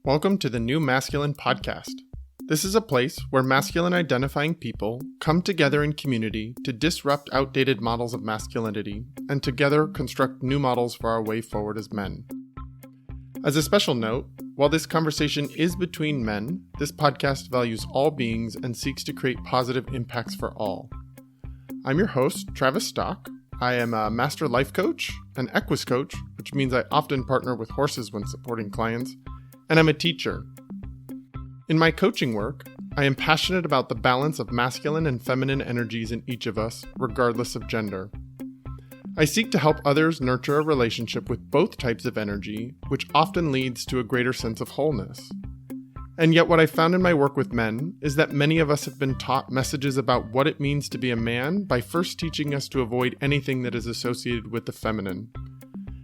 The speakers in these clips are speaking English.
Welcome to the New Masculine Podcast. This is a place where masculine identifying people come together in community to disrupt outdated models of masculinity and together construct new models for our way forward as men. As a special note, while this conversation is between men, this podcast values all beings and seeks to create positive impacts for all. I'm your host, Travis Stock. I am a master life coach, an equus coach, which means I often partner with horses when supporting clients, and I'm a teacher. In my coaching work, I am passionate about the balance of masculine and feminine energies in each of us, regardless of gender. I seek to help others nurture a relationship with both types of energy, which often leads to a greater sense of wholeness. And yet what I found in my work with men is that many of us have been taught messages about what it means to be a man by first teaching us to avoid anything that is associated with the feminine.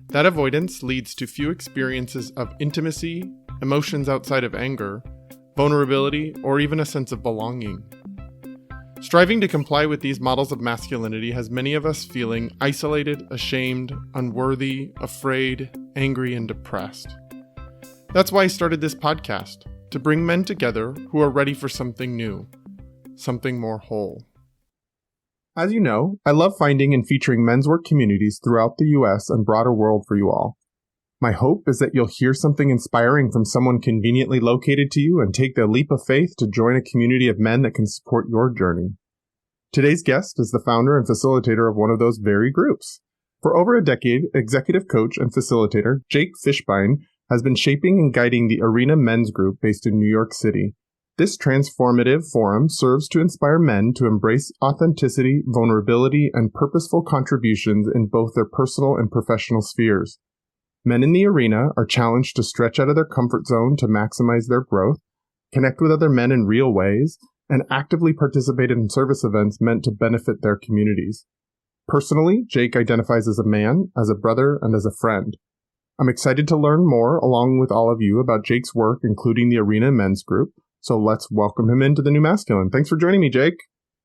That avoidance leads to few experiences of intimacy, emotions outside of anger, vulnerability, or even a sense of belonging. Striving to comply with these models of masculinity has many of us feeling isolated, ashamed, unworthy, afraid, angry, and depressed. That's why I started this podcast, to bring men together who are ready for something new, something more whole. As you know, I love finding and featuring men's work communities throughout the US and broader world for you all. My hope is that you'll hear something inspiring from someone conveniently located to you and take the leap of faith to join a community of men that can support your journey. Today's guest is the founder and facilitator of one of those very groups. For over a decade, executive coach and facilitator Jake Fishbein has been shaping and guiding the Arena Men's Group based in New York City. This transformative forum serves to inspire men to embrace authenticity, vulnerability, and purposeful contributions in both their personal and professional spheres. Men in the arena are challenged to stretch out of their comfort zone to maximize their growth, connect with other men in real ways, and actively participate in service events meant to benefit their communities. Personally, Jake identifies as a man, as a brother, and as a friend. I'm excited to learn more along with all of you about Jake's work, including the Arena Men's Group. So let's welcome him into the New Masculine. Thanks for joining me, Jake.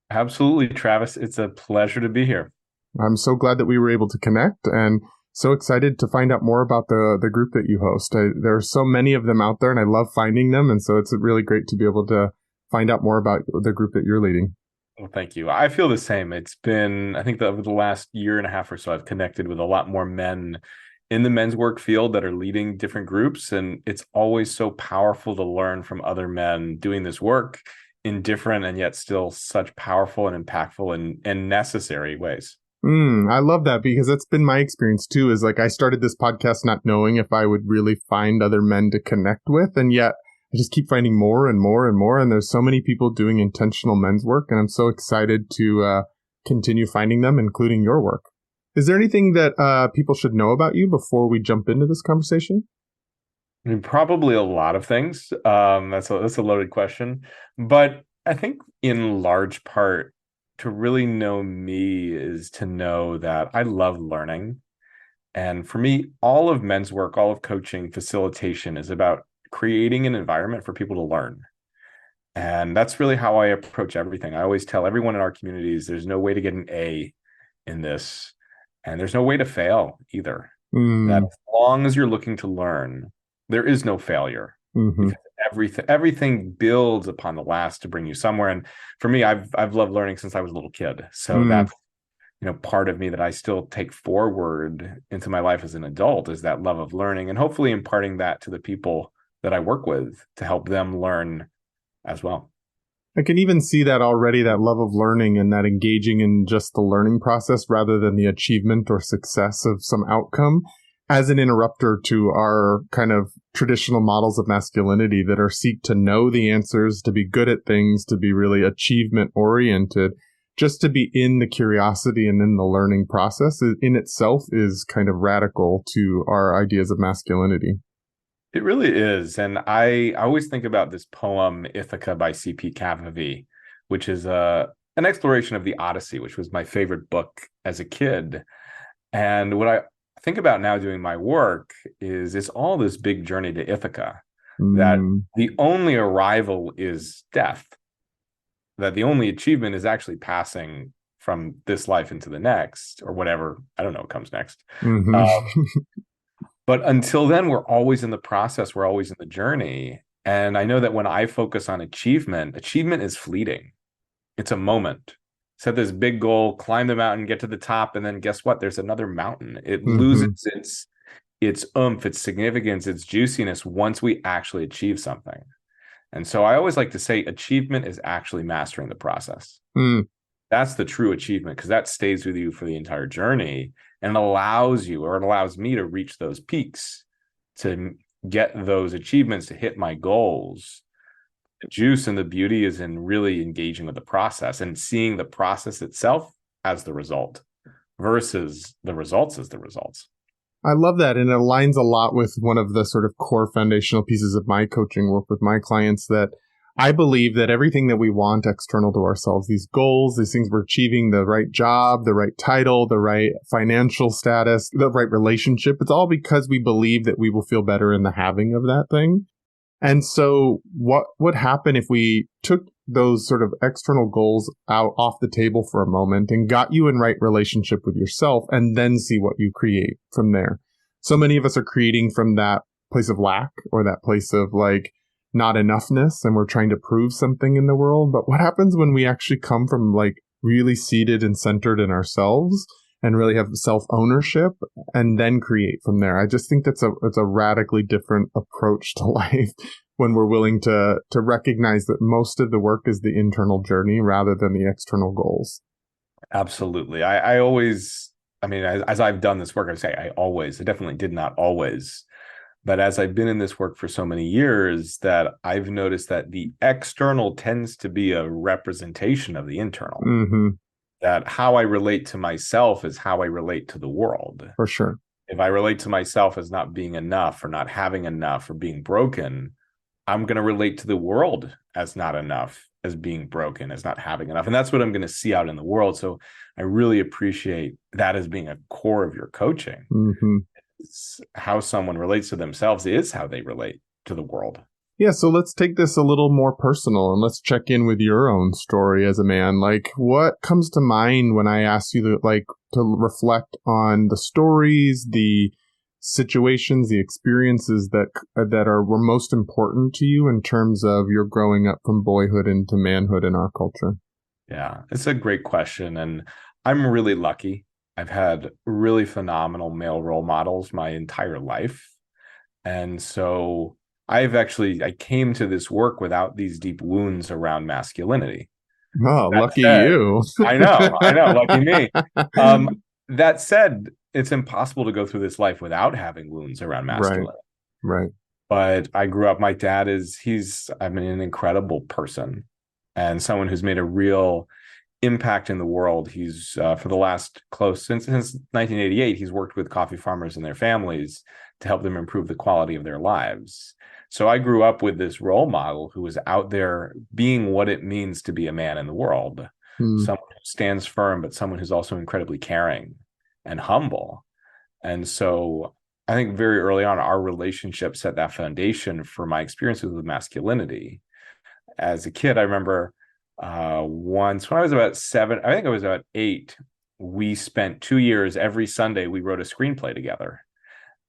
Absolutely, Travis. It's a pleasure to be here. I'm so glad that we were able to connect and so excited to find out more about the group that you host. There are so many of them out there and I love finding them. And so it's really great to be able to find out more about the group that you're leading. Well, thank you. I feel the same. It's been, I think that over the last year and a half or so, I've connected with a lot more men in the men's work field that are leading different groups. And it's always so powerful to learn from other men doing this work in different and yet still such powerful and impactful and necessary ways. I love that because that's been my experience too, is like I started this podcast not knowing if I would really find other men to connect with. And yet I just keep finding more and more and more. And there's so many people doing intentional men's work. And I'm so excited to continue finding them, including your work. Is there anything that people should know about you before we jump into this conversation? I mean, probably a lot of things. That's a loaded question. But I think in large part, to really know me is to know that I love learning. And for me, all of men's work, all of coaching, facilitation is about creating an environment for people to learn. And that's really how I approach everything. I always tell everyone in our communities, there's no way to get an A in this. And there's no way to fail either. That as long as you're looking to learn, there is no failure. Because everything builds upon the last to bring you somewhere. And for me, I've loved learning since I was a little kid. So that's part of me that I still take forward into my life as an adult is that love of learning and hopefully imparting that to the people that I work with to help them learn as well. I can even see that already, that love of learning and that engaging in just the learning process rather than the achievement or success of some outcome as an interrupter to our kind of traditional models of masculinity that are seek to know the answers, to be good at things, to be really achievement oriented. Just to be in the curiosity and in the learning process in itself is kind of radical to our ideas of masculinity. It really is. And I always think about this poem, Ithaca by C.P. Cavafy, which is an exploration of the Odyssey, which was my favorite book as a kid. And what I think about now doing my work is it's all this big journey to Ithaca, that the only arrival is death, that the only achievement is actually passing from this life into the next or whatever, I don't know what comes next. But until then, we're always in the process, we're always in the journey. And I know that when I focus on achievement, achievement is fleeting. It's a moment. Set this big goal, climb the mountain, get to the top, and then guess what? There's another mountain. It loses Hmm. its oomph, its significance, its juiciness once we actually achieve something. And so I always like to say achievement is actually mastering the process. Mm. That's the true achievement, because that stays with you for the entire journey and allows you, or it allows me, to reach those peaks, to get those achievements, to hit my goals. The juice and the beauty is in really engaging with the process and seeing the process itself as the result versus the results as the results. I love that. And it aligns a lot with one of the sort of core foundational pieces of my coaching work with my clients, that I believe that everything that we want external to ourselves, these goals, these things we're achieving, the right job, the right title, the right financial status, the right relationship, it's all because we believe that we will feel better in the having of that thing. And so what would happen if we took those sort of external goals out off the table for a moment and got you in right relationship with yourself, and then see what you create from there? So many of us are creating from that place of lack, or that place of like not enoughness, and we're trying to prove something in the world. But what happens when we actually come from like really seated and centered in ourselves and really have self-ownership, and then create from there? I just think it's a radically different approach to life when we're willing to recognize that most of the work is the internal journey rather than the external goals. Absolutely. I always, I mean, as I've done this work, I definitely did not always, but as I've been in this work for so many years, that I've noticed that the external tends to be a representation of the internal. Mm-hmm. That how I relate to myself is how I relate to the world. For sure. If I relate to myself as not being enough, or not having enough, or being broken, I'm going to relate to the world as not enough, as being broken, as not having enough. And that's what I'm going to see out in the world. So I really appreciate that as being a core of your coaching. Mm-hmm. It's how someone relates to themselves is how they relate to the world. Yeah, so let's take this a little more personal, and let's check in with your own story as a man. Like, what comes to mind when I ask you to reflect on the stories, the situations, the experiences that were most important to you in terms of your growing up from boyhood into manhood in our culture? Yeah, it's a great question. And I'm really lucky. I've had really phenomenal male role models my entire life. And so I came to this work without these deep wounds around masculinity. Oh, That lucky said, you. I know, lucky me. That said, it's impossible to go through this life without having wounds around Right, masculinity. right. But I grew up, my dad I mean, an incredible person and someone who's made a real impact in the world. He's for the last since 1988, he's worked with coffee farmers and their families to help them improve the quality of their lives. So I grew up with this role model who was out there being what it means to be a man in the world, Hmm. someone who stands firm, but someone who's also incredibly caring and humble. And so I think very early on, our relationship set that foundation for my experiences with masculinity. As a kid, I remember once when I was about 7, I think I was about 8, we spent 2 years every Sunday, we wrote a screenplay together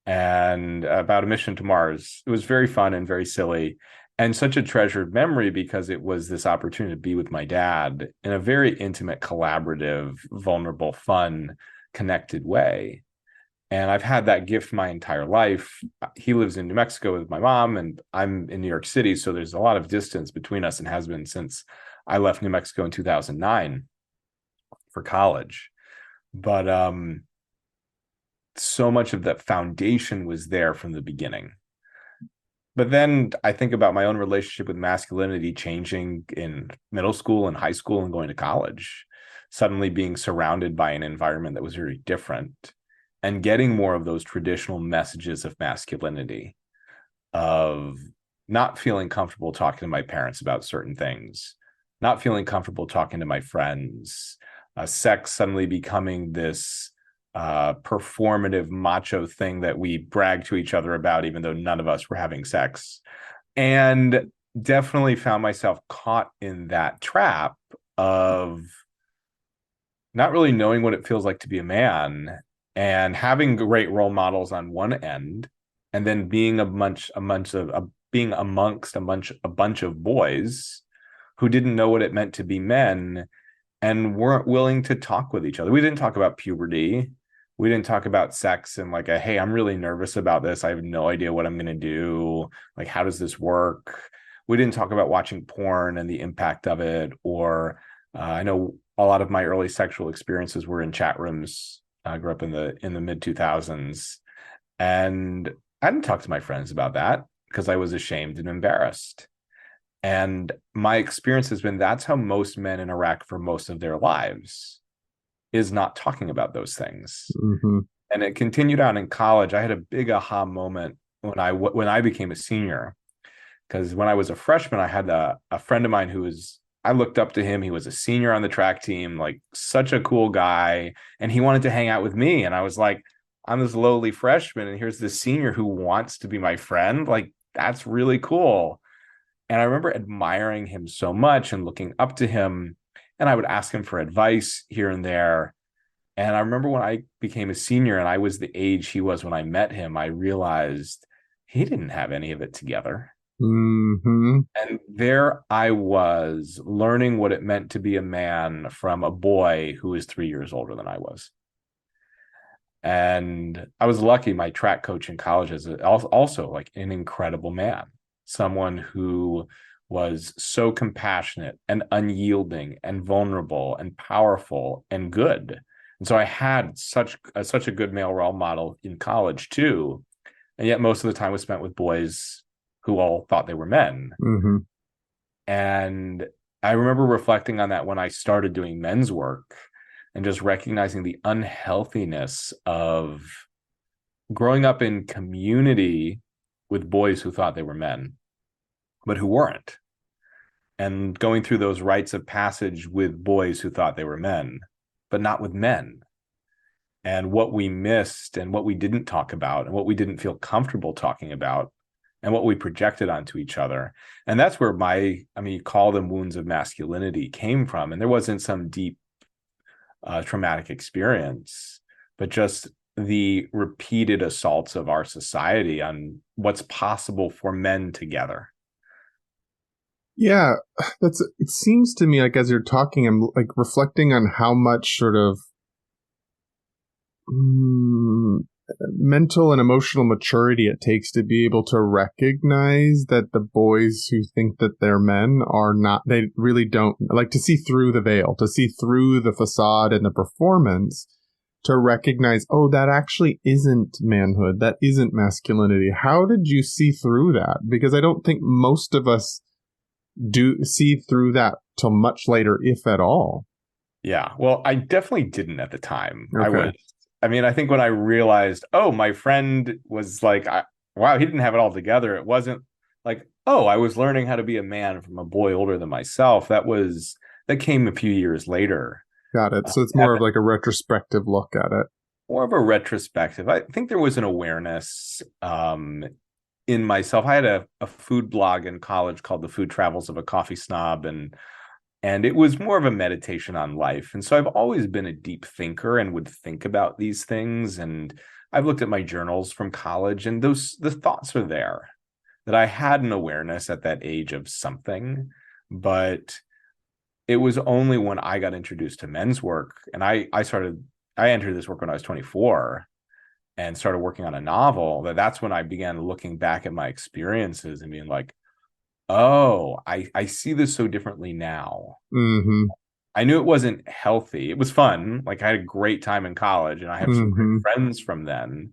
and about a mission to Mars. It was very fun and very silly and such a treasured memory because it was this opportunity to be with my dad in a very intimate, collaborative, vulnerable, fun, connected way. And I've had that gift my entire life. He lives in New Mexico with my mom, and I'm in New York City. So there's a lot of distance between us and has been since I left New Mexico in 2009 for college. But so much of that foundation was there from the beginning. But then I think about my own relationship with masculinity changing in middle school and high school and going to college, suddenly being surrounded by an environment that was very different and getting more of those traditional messages of masculinity, of not feeling comfortable talking to my parents about certain things, not feeling comfortable talking to my friends, sex suddenly becoming this performative macho thing that we brag to each other about, even though none of us were having sex. And definitely found myself caught in that trap of not really knowing what it feels like to be a man and having great role models on one end, and then being amongst a bunch of boys who didn't know what it meant to be men and weren't willing to talk with each other. We didn't talk about puberty. We didn't talk about sex and like, hey, I'm really nervous about this. I have no idea what I'm going to do. Like, how does this work? We didn't talk about watching porn and the impact of it. Or I know a lot of my early sexual experiences were in chat rooms. I grew up in the mid 2000s, and I didn't talk to my friends about that because I was ashamed and embarrassed. And my experience has been that's how most men interact for most of their lives, is not talking about those things. Mm-hmm. And it continued on in college. I had a big aha moment when I became a senior, because when I was a freshman, I had a friend of mine I looked up to him. He was a senior on the track team, like such a cool guy. And he wanted to hang out with me. And I was like, I'm this lowly freshman, and here's this senior who wants to be my friend. Like, that's really cool. And I remember admiring him so much and looking up to him. And I would ask him for advice here and there. And I remember when I became a senior and I was the age he was when I met him, I realized he didn't have any of it together. Mm-hmm. And there I was learning what it meant to be a man from a boy who was 3 years older than I was. And I was lucky. My track coach in college is also like an incredible man, someone who was so compassionate and unyielding and vulnerable and powerful and good. And so I had such a good male role model in college too. And yet most of the time was spent with boys who all thought they were men. Mm-hmm. And I remember reflecting on that when I started doing men's work and just recognizing the unhealthiness of growing up in community with boys who thought they were men, but who weren't. And going through those rites of passage with boys who thought they were men, but not with men. And what we missed and what we didn't talk about and what we didn't feel comfortable talking about and what we projected onto each other. And that's where you call them wounds of masculinity came from. And there wasn't some deep traumatic experience, but just the repeated assaults of our society on what's possible for men together. Yeah, it seems to me like as you're talking, I'm like reflecting on how much sort of mental and emotional maturity it takes to be able to recognize that the boys who think that they're men are not, they really don't, like, to see through the veil, to see through the facade and the performance, to recognize, oh, that actually isn't manhood, that isn't masculinity. How did you see through that? Because I don't think most of us do see through that till much later, if at all. Yeah, well, I definitely didn't at the time. Okay. I think when I realized, oh, my friend was like, wow, he didn't have it all together. It wasn't like, oh, I was learning how to be a man from a boy older than myself. That came a few years later. Got it. So it's more of like a retrospective look at it. More of a retrospective. I think there was an awareness in myself. I had a food blog in college called The Food Travels of a Coffee Snob, and it was more of a meditation on life. And so I've always been a deep thinker and would think about these things. And I've looked at my journals from college, and the thoughts are there, that I had an awareness at that age of something. But it was only when I got introduced to men's work, and I entered this work when I was 24 and started working on a novel, that's when I began looking back at my experiences and being like, oh, I see this so differently now. Mm-hmm. I knew it wasn't healthy. It was fun. Like, I had a great time in college, and I have some great friends from then.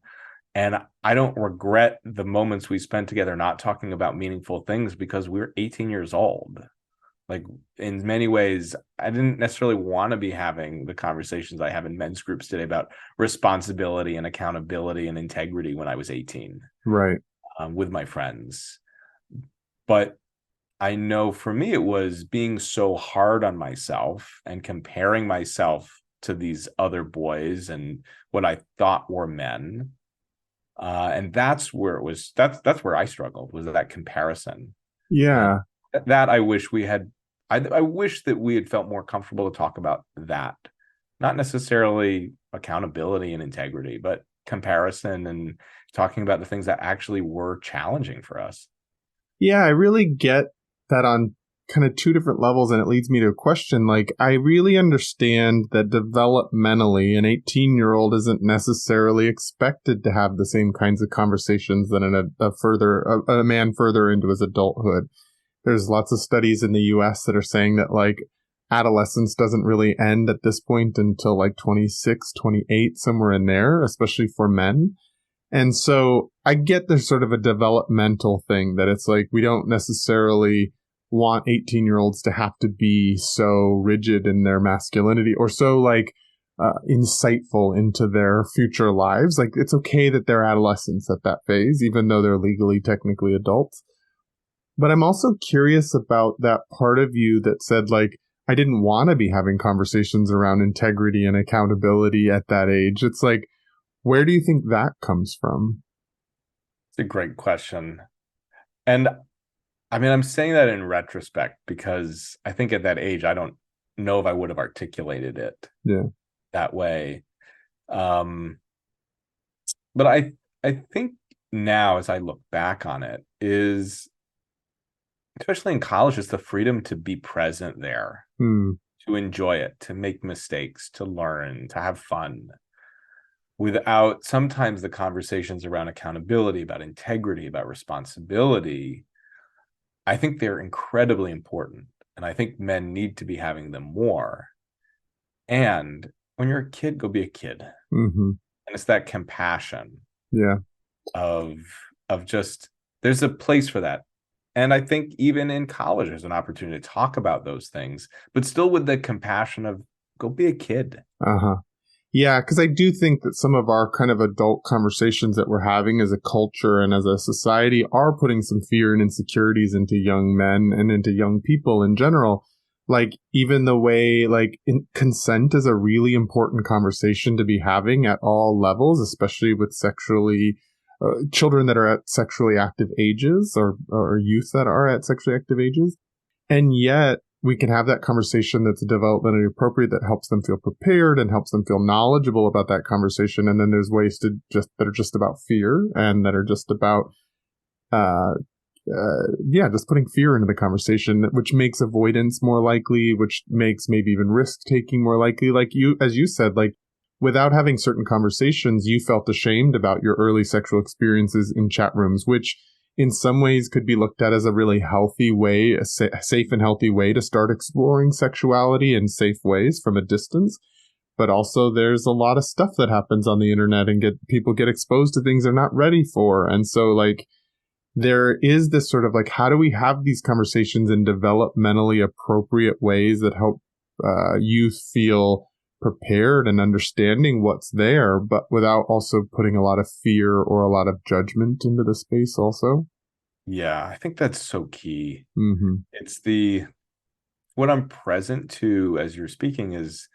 And I don't regret the moments we spent together not talking about meaningful things, because we were 18 years old. Like, in many ways, I didn't necessarily want to be having the conversations I have in men's groups today about responsibility and accountability and integrity when I was 18. Right. With my friends. But I know for me, it was being so hard on myself and comparing myself to these other boys and what I thought were men. And that's where that's where I struggled, was that comparison. Yeah. And that I wish we had, I wish that we had felt more comfortable to talk about that. Not necessarily accountability and integrity, but comparison and talking about the things that actually were challenging for us. Yeah, I really get that on kind of two different levels, and it leads me to a question. Like, I really understand that developmentally, an 18-year-old isn't necessarily expected to have the same kinds of conversations that a man further into his adulthood. There's lots of studies in the US that are saying that, like, adolescence doesn't really end at this point until like 26, 28, somewhere in there, especially for men. And so I get there's sort of a developmental thing that it's like we don't necessarily want 18-year-olds to have to be so rigid in their masculinity or so like insightful into their future lives. Like, it's okay that they're adolescents at that phase, even though they're legally technically adults. But I'm also curious about that part of you that said, like, I didn't want to be having conversations around integrity and accountability at that age. It's like, where do you think that comes from? It's a great question. And I mean, I'm saying that in retrospect because I think at that age, I don't know if I would have articulated it that way. But I think now, as I look back on it, is especially in college, it's the freedom to be present there, to enjoy it, to make mistakes, to learn, to have fun, without sometimes the conversations around accountability, about integrity, about responsibility. I think they're incredibly important. And I think men need to be having them more. And when you're a kid, go be a kid. Mm-hmm. And it's that compassion Yeah. of just, there's a place for that. And I think even in college, there's an opportunity to talk about those things, but still with the compassion of go be a kid. Uh-huh. Yeah, because I do think that some of our kind of adult conversations that we're having as a culture and as a society are putting some fear and insecurities into young men and into young people in general. Like, even the way, like, consent is a really important conversation to be having at all levels, especially with sexually children that are at sexually active ages or youth that are at sexually active ages. And yet we can have that conversation that's developmentally appropriate, that helps them feel prepared and helps them feel knowledgeable about that conversation. And then there's ways to that are just about fear and that are just about, just putting fear into the conversation, which makes avoidance more likely, which makes maybe even risk taking more likely. Like as you said, like, without having certain conversations, you felt ashamed about your early sexual experiences in chat rooms, which in some ways could be looked at as a really healthy way, a safe and healthy way to start exploring sexuality in safe ways from a distance. But also there's a lot of stuff that happens on the internet and people get exposed to things they're not ready for. And so, like, there is this sort of like, how do we have these conversations in developmentally appropriate ways that help youth feel prepared and understanding what's there, but without also putting a lot of fear or a lot of judgment into the space also? Yeah, I think that's so key. Mm-hmm. It's what I'm present to as you're speaking is,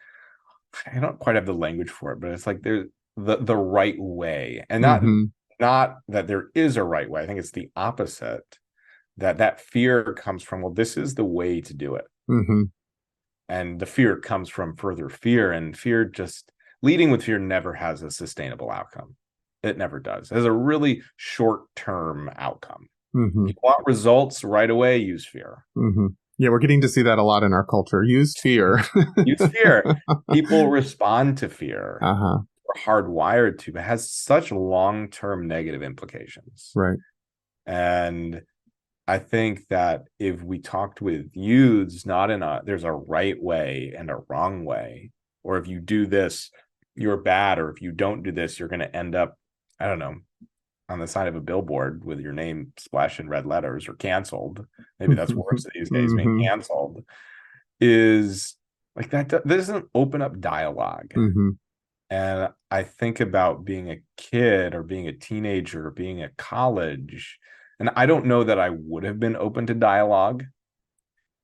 I don't quite have the language for it, but it's like there's the right way, and not that there is a right way. I think it's the opposite, that fear comes from, well, this is the way to do it. Mm-hmm. And the fear comes from further fear, and fear, just leading with fear, never has a sustainable outcome. It never does. It has a really short-term outcome. Mm-hmm. If you want results right away, use fear. Mm-hmm. Yeah, we're getting to see that a lot in our culture. Use fear. Use fear. People respond to fear. Uh-huh. We're hardwired to, but it has such long-term negative implications. Right. And I think that if we talked with youths, not in there's a right way and a wrong way, or if you do this, you're bad, or if you don't do this, you're going to end up, I don't know, on the side of a billboard with your name splashed in red letters, or canceled. Maybe that's worse these days, being canceled, is like that doesn't open up dialogue. Mm-hmm. And I think about being a kid or being a teenager or being at college, and I don't know that I would have been open to dialogue,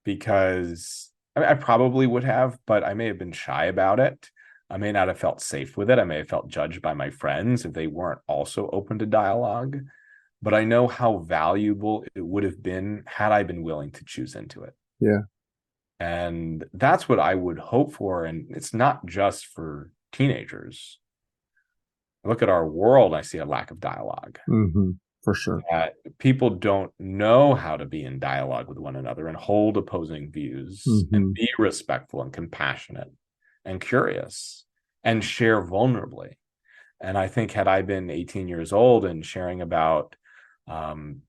because I probably would have, but I may have been shy about it. I may not have felt safe with it. I may have felt judged by my friends if they weren't also open to dialogue. But I know how valuable it would have been had I been willing to choose into it. Yeah. And that's what I would hope for. And it's not just for teenagers. I look at our world, I see a lack of dialogue. Mm-hmm. For sure. That people don't know how to be in dialogue with one another and hold opposing views and Mm-hmm. be respectful and compassionate and curious and share vulnerably. And I think had I been 18 years old and sharing about, um,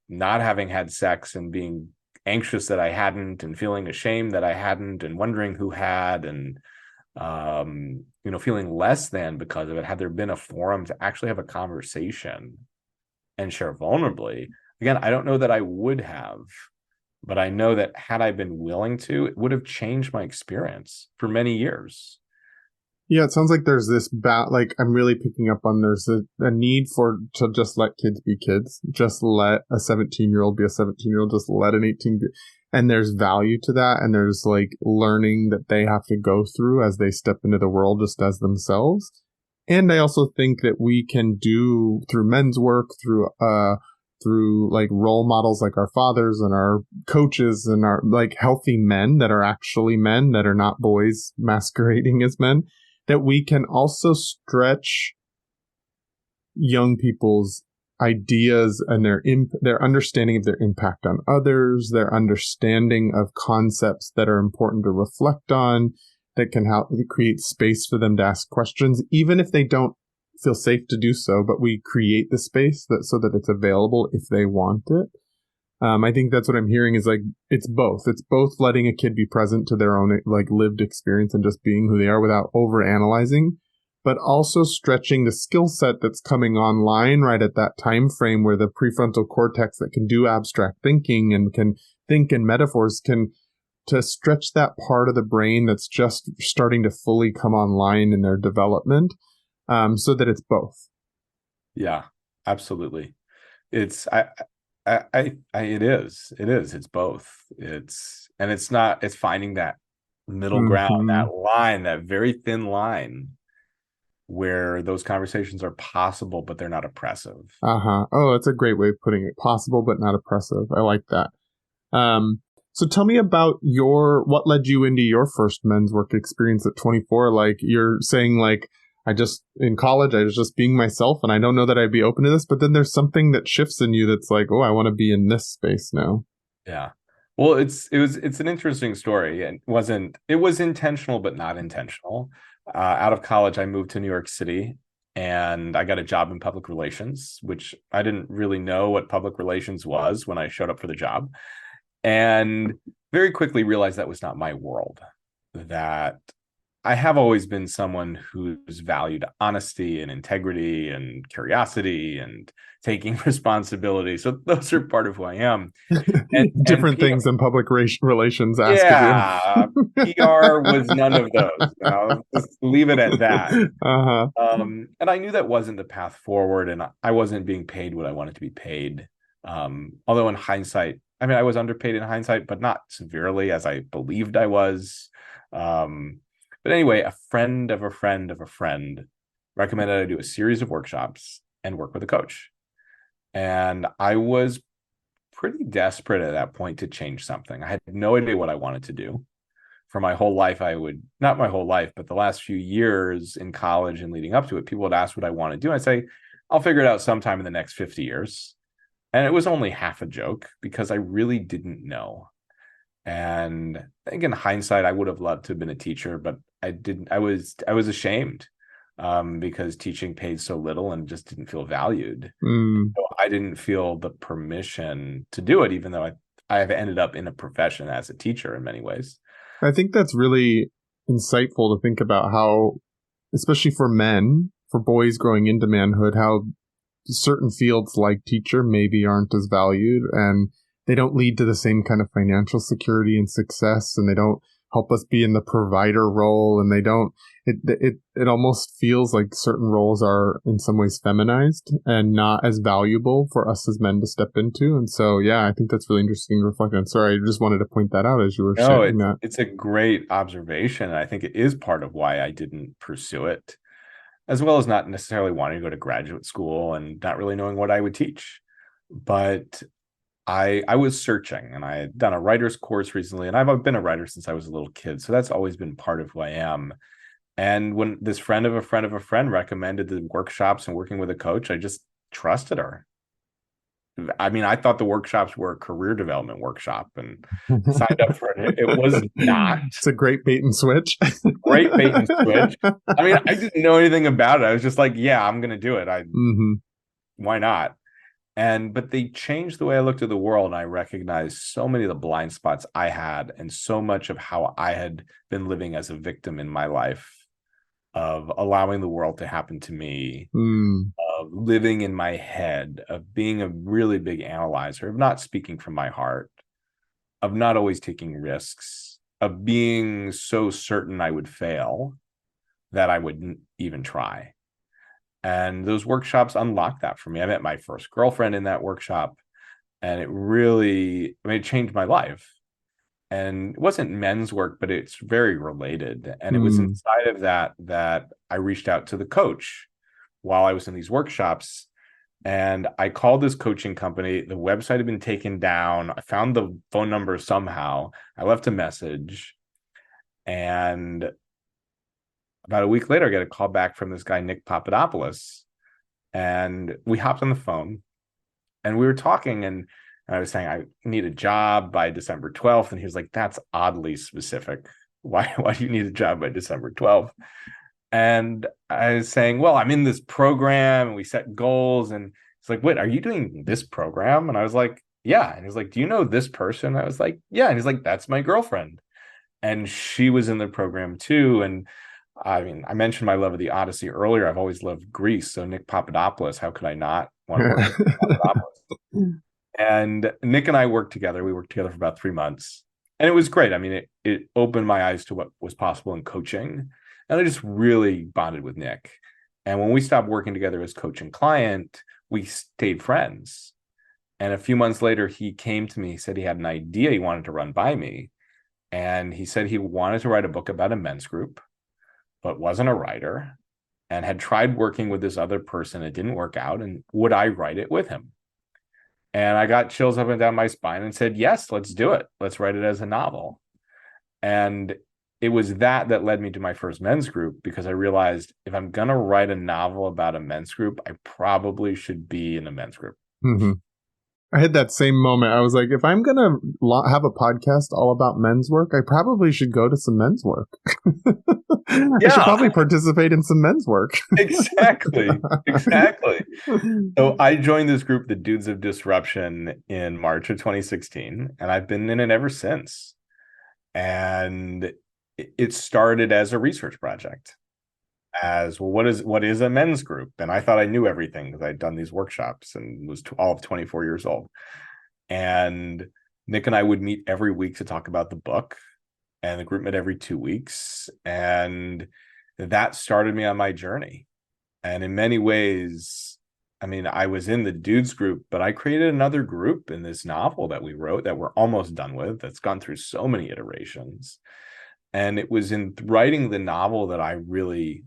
not having had sex and being anxious that I hadn't and feeling ashamed that I hadn't and wondering who had and, feeling less than because of it, had there been a forum to actually have a conversation and share vulnerably, again, I don't know that I would have, but I know that had I been willing to, it would have changed my experience for many years. Yeah, it sounds like there's this like I'm really picking up on there's a need to just let kids be kids. Just let a 17-year-old be a 17-year-old. Just let an 18 be, and there's value to that. And there's like learning that they have to go through as they step into the world just as themselves. And I also think that we can do through men's work, through like role models like our fathers and our coaches and our like healthy men that are actually men that are not boys masquerading as men, that we can also stretch young people's ideas and their understanding of their impact on others, their understanding of concepts that are important to reflect on, that can help create space for them to ask questions, even if they don't feel safe to do so, but we create the space so that it's available if they want it. I think that's what I'm hearing is like, it's both. It's both letting a kid be present to their own like lived experience and just being who they are without over analyzing, but also stretching the skill set that's coming online right at that time frame where the prefrontal cortex that can do abstract thinking and can think in metaphors to stretch that part of the brain that's just starting to fully come online in their development, so that it's both. Yeah, absolutely. It's it's both. It's finding that middle ground, Mm-hmm. that line, that very thin line where those conversations are possible, but they're not oppressive. Uh-huh. Oh, that's a great way of putting it. Possible, but not oppressive. I like that. So tell me about what led you into your first men's work experience at 24? Like you're saying like, in college, I was just being myself and I don't know that I'd be open to this, but then there's something that shifts in you that's like, oh, I want to be in this space now. Yeah. Well, it's an interesting story, and it was intentional but not intentional. Out of college, I moved to New York City and I got a job in public relations, which I didn't really know what public relations was when I showed up for the job. And very quickly realized that was not my world. That I have always been someone who's valued honesty and integrity and curiosity and taking responsibility. So those are part of who I am. And Different things than public relations ask of you. yeah, PR was none of those. Just leave it at that. Uh-huh. And I knew that wasn't the path forward, and I wasn't being paid what I wanted to be paid. Although in hindsight, I mean, I was underpaid in hindsight, but not severely as I believed I was. But anyway, a friend of a friend of a friend recommended I do a series of workshops and work with a coach. And I was pretty desperate at that point to change something. I had no idea what I wanted to do. For my whole life, not my whole life, but the last few years in college and leading up to it, people would ask what I want to do. I'd say, I'll figure it out sometime in the next 50 years. And it was only half a joke because I really didn't know. And I think in hindsight, I would have loved to have been a teacher, but I didn't. I was ashamed because teaching paid so little and just didn't feel valued. Mm. So I didn't feel the permission to do it, even though I have ended up in a profession as a teacher in many ways. I think that's really insightful to think about how, especially for men, for boys growing into manhood, how certain fields like teacher maybe aren't as valued and they don't lead to the same kind of financial security and success, and they don't help us be in the provider role, and they don't it almost feels like certain roles are in some ways feminized and not as valuable for us as men to step into. And so yeah, I think that's really interesting to reflect on. Sorry, I just wanted to point that out as you were No, saying that. it's a great observation. I think it is part of why I didn't pursue it, as well as not necessarily wanting to go to graduate school and not really knowing what I would teach. But I was searching, and I had done a writer's course recently, and I've been a writer since I was a little kid. So that's always been part of who I am. And when this friend of a friend of a friend recommended the workshops and working with a coach, I just trusted her. I mean, I thought the workshops were a career development workshop and signed up for it. It was not. It's a great bait and switch. Great bait and switch. I mean, I didn't know anything about it. I was just like, yeah, I'm going to do it. Why not? But they changed the way I looked at the world, and I recognized so many of the blind spots I had and so much of how I had been living as a victim in my life, of allowing the world to happen to me, of living in my head, of being a really big analyzer, of not speaking from my heart, of not always taking risks, of being so certain I would fail that I wouldn't even try. And those workshops unlocked that for me. I met my first girlfriend in that workshop, and it really, I mean, it changed my life. And it wasn't men's work, but it's very related. And it was inside of that I reached out to the coach while I was in these workshops. And I called this coaching company. The website had been taken down. I found the phone number somehow. I left a message. And about a week later, I get a call back from this guy, Nick Papadopoulos. And we hopped on the phone and we were talking, and I was saying, I need a job by December 12th. And he was like, that's oddly specific. Why do you need a job by December 12th? And I was saying, well, I'm in this program and we set goals. And it's like, wait, are you doing this program? And I was like, yeah. And he's like, do you know this person? I was like, yeah. And he's like, that's my girlfriend. And she was in the program too. And I mean, I mentioned my love of the Odyssey earlier. I've always loved Greece. So Nick Papadopoulos, how could I not want to work with Nick Papadopoulos? And Nick and I worked together. We worked together for about 3 months. And it was great. I mean, it opened my eyes to what was possible in coaching. And I just really bonded with Nick. And when we stopped working together as coach and client, we stayed friends. And a few months later, he came to me. He said he had an idea he wanted to run by me. And he said he wanted to write a book about a men's group, but wasn't a writer, and had tried working with this other person. It didn't work out. And would I write it with him? And I got chills up and down my spine and said, yes, let's do it. Let's write it as a novel. And it was that led me to my first men's group, because I realized if I'm going to write a novel about a men's group, I probably should be in a men's group. I had that same moment. I was like, if I'm going to have a podcast all about men's work, I probably should go to some men's work. I should probably participate in some men's work. Exactly. So I joined this group, the Dudes of Disruption, in March of 2016, and I've been in it ever since. And it started as a research project. As well, what is a men's group? And I thought I knew everything because I'd done these workshops and was all of 24 years old. And Nick and I would meet every week to talk about the book, and the group met every 2 weeks. And that started me on my journey. And in many ways, I mean, I was in the dudes group, but I created another group in this novel that we wrote that we're almost done with, that's gone through so many iterations. And it was in writing the novel that I really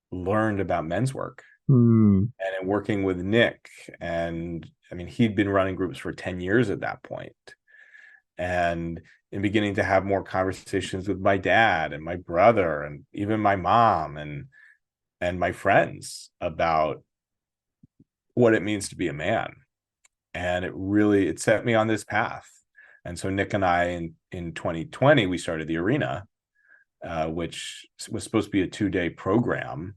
learned about men's work, and in working with Nick. And I mean, he'd been running groups for 10 years at that point, and in beginning to have more conversations with my dad and my brother and even my mom and my friends about what it means to be a man. And it set me on this path. And so Nick and I in 2020, we started the Arena, which was supposed to be a 2-day program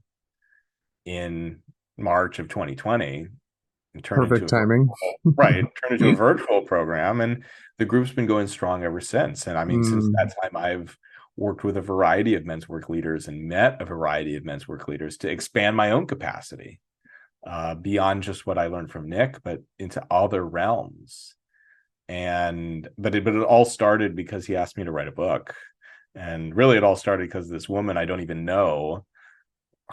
in March of 2020. And Perfect timing. Turned into a virtual program. And the group's been going strong ever since. And I mean, since that time, I've worked with a variety of men's work leaders and met a variety of men's work leaders to expand my own capacity beyond just what I learned from Nick, but into other realms. But it all started because he asked me to write a book. And really, it all started because this woman I don't even know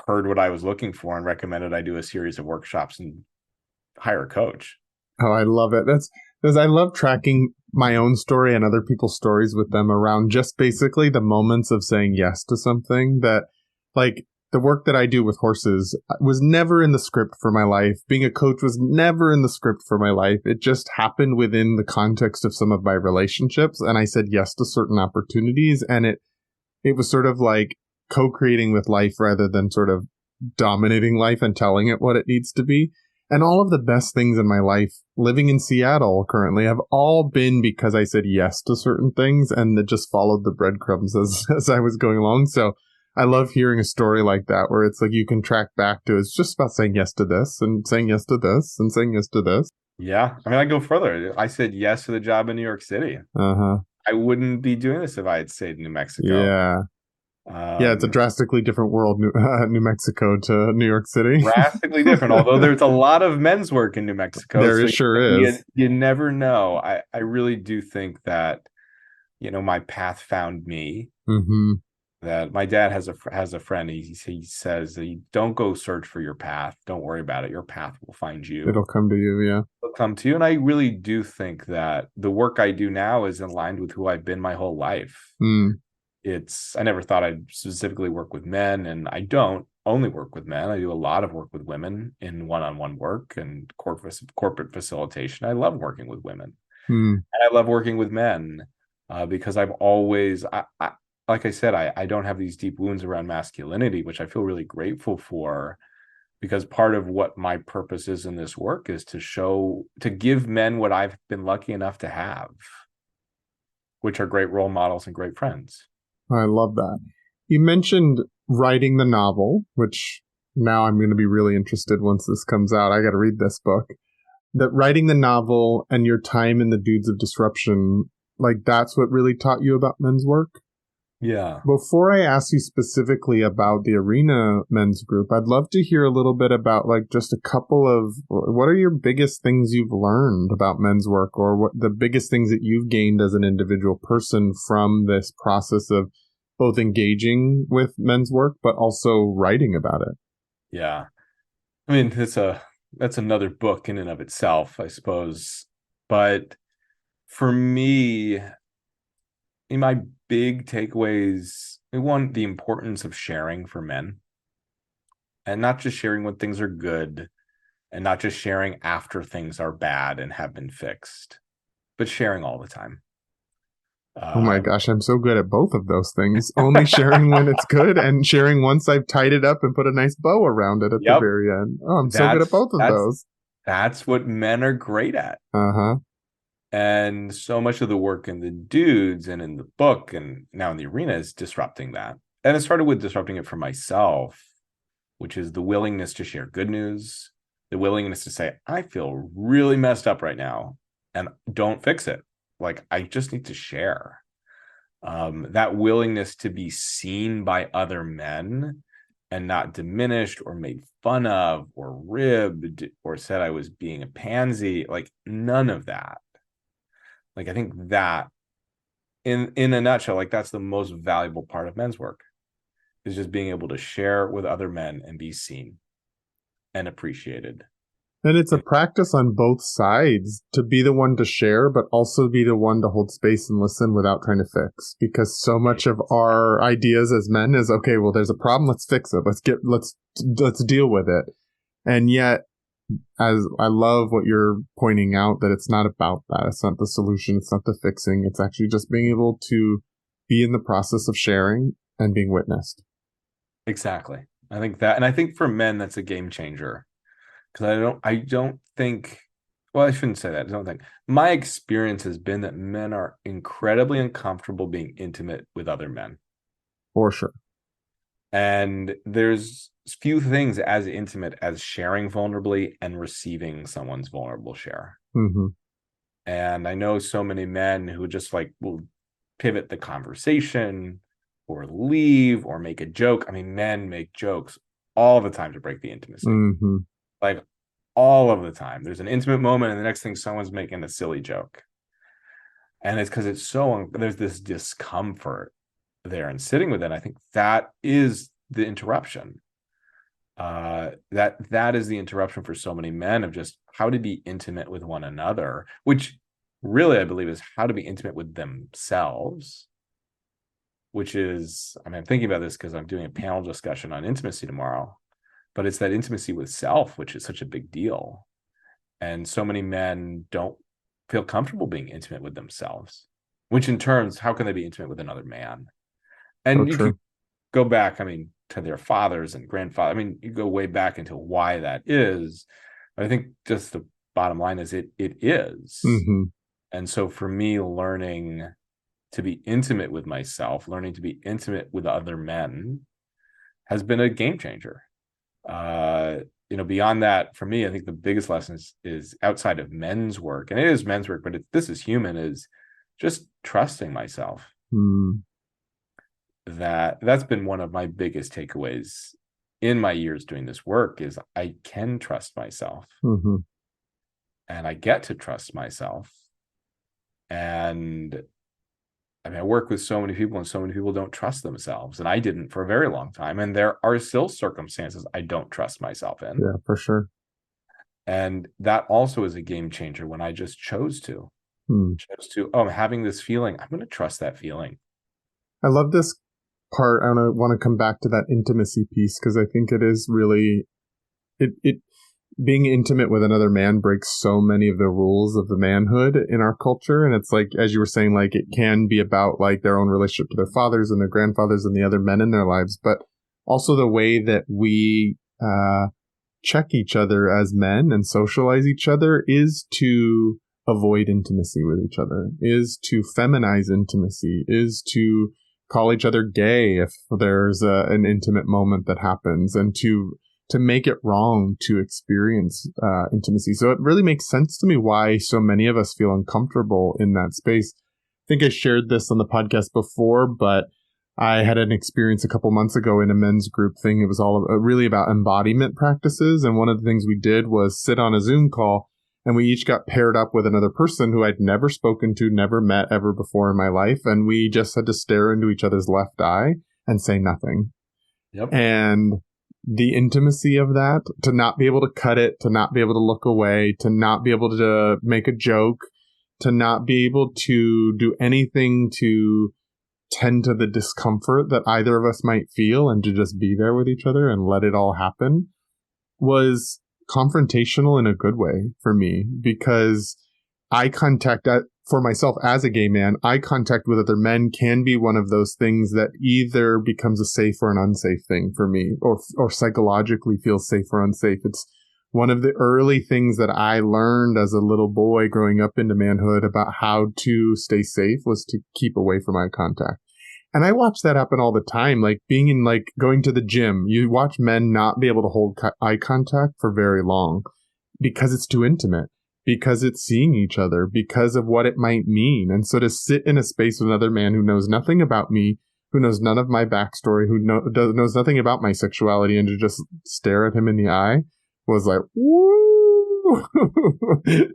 heard what I was looking for and recommended I do a series of workshops and hire a coach. Oh, I love it. That's because I love tracking my own story and other people's stories with them around just basically the moments of saying yes to something. That, like, the work that I do with horses was never in the script for my life. Being a coach was never in the script for my life. It just happened within the context of some of my relationships. And I said yes to certain opportunities. And it was sort of like co-creating with life rather than sort of dominating life and telling it what it needs to be. And all of the best things in my life, living in Seattle currently, have all been because I said yes to certain things and that just followed the breadcrumbs as I was going along. So I love hearing a story like that where it's like you can track back to it's just about saying yes to this and saying yes to this and saying yes to this. Yeah. I mean, I go further. I said yes to the job in New York City. Uh-huh. I wouldn't be doing this if I had stayed in New Mexico. Yeah. Yeah, it's a drastically different world, New Mexico to New York City. Drastically different, although there's a lot of men's work in New Mexico. There sure is. You never know. I really do think that, my path found me. Mm-hmm. That my dad has a friend. He says, don't go search for your path. Don't worry about it. Your path will find you. It'll come to you, yeah. It'll come to you. And I really do think that the work I do now is aligned with who I've been my whole life. I never thought I'd specifically work with men, and I don't only work with men. I do a lot of work with women in one-on-one work and corporate facilitation. I love working with women, and I love working with men because I've always, like I said, I don't have these deep wounds around masculinity, which I feel really grateful for, because part of what my purpose is in this work is to give men what I've been lucky enough to have, which are great role models and great friends. I love that. You mentioned writing the novel, which now I'm going to be really interested once this comes out. I got to read this book. That writing the novel and your time in the Dudes of Disruption, like that's what really taught you about men's work? Yeah. Before I ask you specifically about the Arena men's group, I'd love to hear a little bit about like just a couple of what are your biggest things you've learned about men's work, or what the biggest things that you've gained as an individual person from this process of both engaging with men's work, but also writing about it. Yeah. I mean, that's another book in and of itself, I suppose. But for me, in my big takeaways, one, the importance of sharing for men, and not just sharing when things are good, and not just sharing after things are bad and have been fixed, but sharing all the time. Oh my gosh, I'm so good at both of those things. Only sharing when it's good and sharing once I've tied it up and put a nice bow around it at the very end. Oh, I'm so good at both of those. That's what men are great at. Uh-huh. And so much of the work in the Dudes and in the book and now in the Arena is disrupting that. And it started with disrupting it for myself, which is the willingness to share good news, the willingness to say, I feel really messed up right now and don't fix it. Like, I just need to share. That willingness to be seen by other men and not diminished or made fun of or ribbed or said I was being a pansy, like none of that. Like, I think that in a nutshell, like that's the most valuable part of men's work, is just being able to share with other men and be seen and appreciated. And it's a practice on both sides to be the one to share, but also be the one to hold space and listen without trying to fix. Because so much of our ideas as men is, okay, well, there's a problem. Let's fix it. Let's deal with it. And yet, as I love what you're pointing out, that it's not about that. It's not the solution. It's not the fixing. It's actually just being able to be in the process of sharing and being witnessed. Exactly. I think that, and I think for men, that's a game changer. Because I don't think, well, I shouldn't say that. I don't think. My experience has been that men are incredibly uncomfortable being intimate with other men. For sure. And there's few things as intimate as sharing vulnerably and receiving someone's vulnerable share. Mm-hmm. And I know so many men who just like will pivot the conversation or leave or make a joke. I mean, men make jokes all the time to break the intimacy. Mm-hmm. Like all of the time. There's an intimate moment and the next thing someone's making a silly joke. And it's because it's there's this discomfort there, and sitting with it, I think that is the interruption. That is the interruption for so many men, of just how to be intimate with one another, which really I believe is how to be intimate with themselves, which is, I mean, I'm thinking about this because I'm doing a panel discussion on intimacy tomorrow, but it's that intimacy with self, which is such a big deal. And so many men don't feel comfortable being intimate with themselves, which in turns, how can they be intimate with another man? And you can go back, I mean, to their fathers and grandfathers. I mean, you go way back into why that is. I think just the bottom line is it is. Mm-hmm. And so for me, learning to be intimate with myself, learning to be intimate with other men has been a game changer. Beyond that, for me, I think the biggest lesson is outside of men's work, and it is men's work, but this is human, is just trusting myself. Mm. That's been one of my biggest takeaways in my years doing this work, is I can trust myself. Mm-hmm. And I get to trust myself. And I mean, I work with so many people, and so many people don't trust themselves. And I didn't for a very long time. And there are still circumstances I don't trust myself in. Yeah, for sure. And that also is a game changer when I just chose to. I'm having this feeling. I'm going to trust that feeling. I love this part. I want to come back to that intimacy piece, because I think it is really, it being intimate with another man breaks so many of the rules of the manhood in our culture. And it's like, as you were saying, like, it can be about like their own relationship to their fathers and their grandfathers and the other men in their lives, but also the way that we check each other as men and socialize each other is to avoid intimacy with each other, is to feminize intimacy, is to call each other gay if there's an intimate moment that happens, and to make it wrong to experience intimacy. So it really makes sense to me why so many of us feel uncomfortable in that space. I think I shared this on the podcast before, but I had an experience a couple months ago in a men's group thing. It was all really about embodiment practices. And one of the things we did was sit on a Zoom call, and we each got paired up with another person who I'd never spoken to, never met ever before in my life. And we just had to stare into each other's left eye and say nothing. Yep. And the intimacy of that, to not be able to cut it, to not be able to look away, to not be able to make a joke, to not be able to do anything to tend to the discomfort that either of us might feel, and to just be there with each other and let it all happen, was confrontational in a good way for me, because eye contact for myself as a gay man, eye contact with other men can be one of those things that either becomes a safe or an unsafe thing for me, or psychologically feels safe or unsafe. It's one of the early things that I learned as a little boy growing up into manhood about how to stay safe, was to keep away from eye contact. And I watch that happen all the time, like being in, like, going to the gym. You watch men not be able to hold eye contact for very long because it's too intimate, because it's seeing each other, because of what it might mean. And so to sit in a space with another man who knows nothing about me, who knows none of my backstory, who knows nothing about my sexuality, and to just stare at him in the eye was like, woo!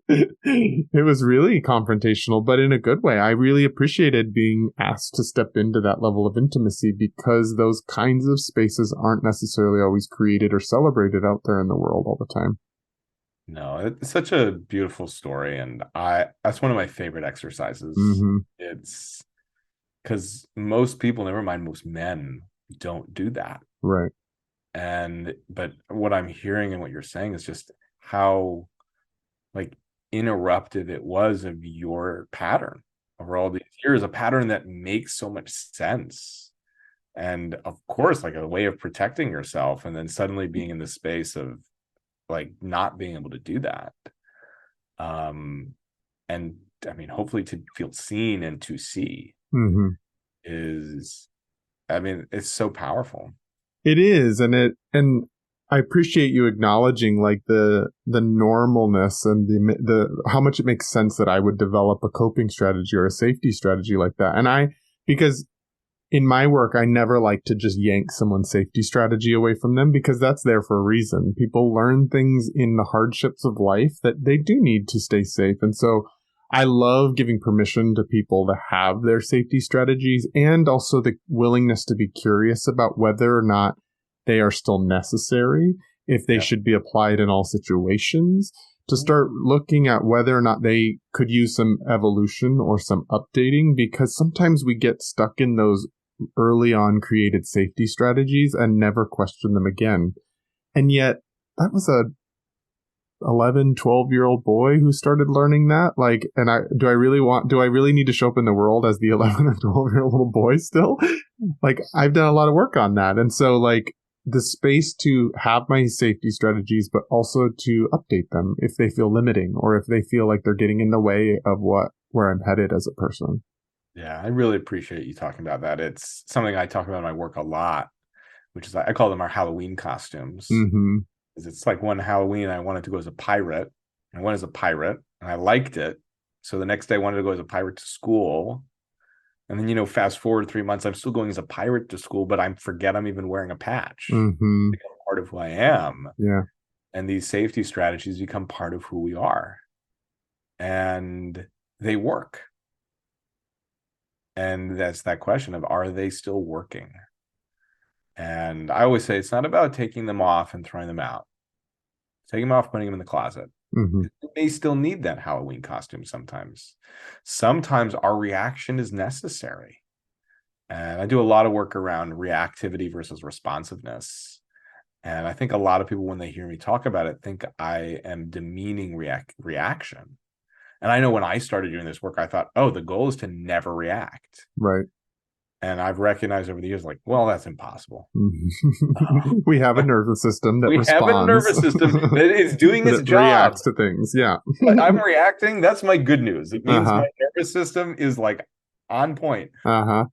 It was really confrontational, but in a good way. I really appreciated being asked to step into that level of intimacy, because those kinds of spaces aren't necessarily always created or celebrated out there in the world all the time. No, it's such a beautiful story, and that's one of my favorite exercises. Mm-hmm. It's because most people, never mind most men, don't do that. Right. But what I'm hearing and what you're saying is just how, like, interruptive it was of your pattern over all these years, a pattern that makes so much sense. And of course, like, a way of protecting yourself, and then suddenly being in the space of, like, not being able to do that. And I mean, hopefully to feel seen and to see is, I mean, it's so powerful. It is, and I appreciate you acknowledging, like, the normalness and the how much it makes sense that I would develop a coping strategy or a safety strategy like that. And because in my work, I never like to just yank someone's safety strategy away from them, because that's there for a reason. People learn things in the hardships of life that they do need to stay safe. And so I love giving permission to people to have their safety strategies, and also the willingness to be curious about whether or not they are still necessary, if they should be applied in all situations, to start looking at whether or not they could use some evolution or some updating, because sometimes we get stuck in those early on created safety strategies and never question them again. And yet that was 11, 12-year-old boy who started learning that. Like, and do I really need to show up in the world as the 11 or 12-year-old little boy still? Like, I've done a lot of work on that. And so, like, the space to have my safety strategies, but also to update them if they feel limiting or if they feel like they're getting in the way of where I'm headed as a person. Yeah, I really appreciate you talking about that. It's something I talk about in my work a lot, which is I call them our Halloween costumes. Mm-hmm. It's like one Halloween I wanted to go as a pirate, and I went as a pirate, and I liked it. So the next day I wanted to go as a pirate to school. And then, fast forward 3 months, I'm still going as a pirate to school, but I forget I'm even wearing a patch. Mm-hmm. They become part of who I am. Yeah. And these safety strategies become part of who we are. And they work. And that's that question of, are they still working? And I always say it's not about taking them off and throwing them out. Taking them off, putting them in the closet. Mm-hmm. You may still need that Halloween costume sometimes. Sometimes our reaction is necessary. And I do a lot of work around reactivity versus responsiveness. And I think a lot of people, when they hear me talk about it, think I am demeaning reaction. And I know when I started doing this work, I thought, oh, the goal is to never react. Right. And I've recognized over the years, like, well, that's impossible. We have a nervous system that responds. We have a nervous system that is doing its job. Reacts to things, yeah. I'm reacting. That's my good news. It means Uh-huh. my nervous system is like on point. Uh-huh.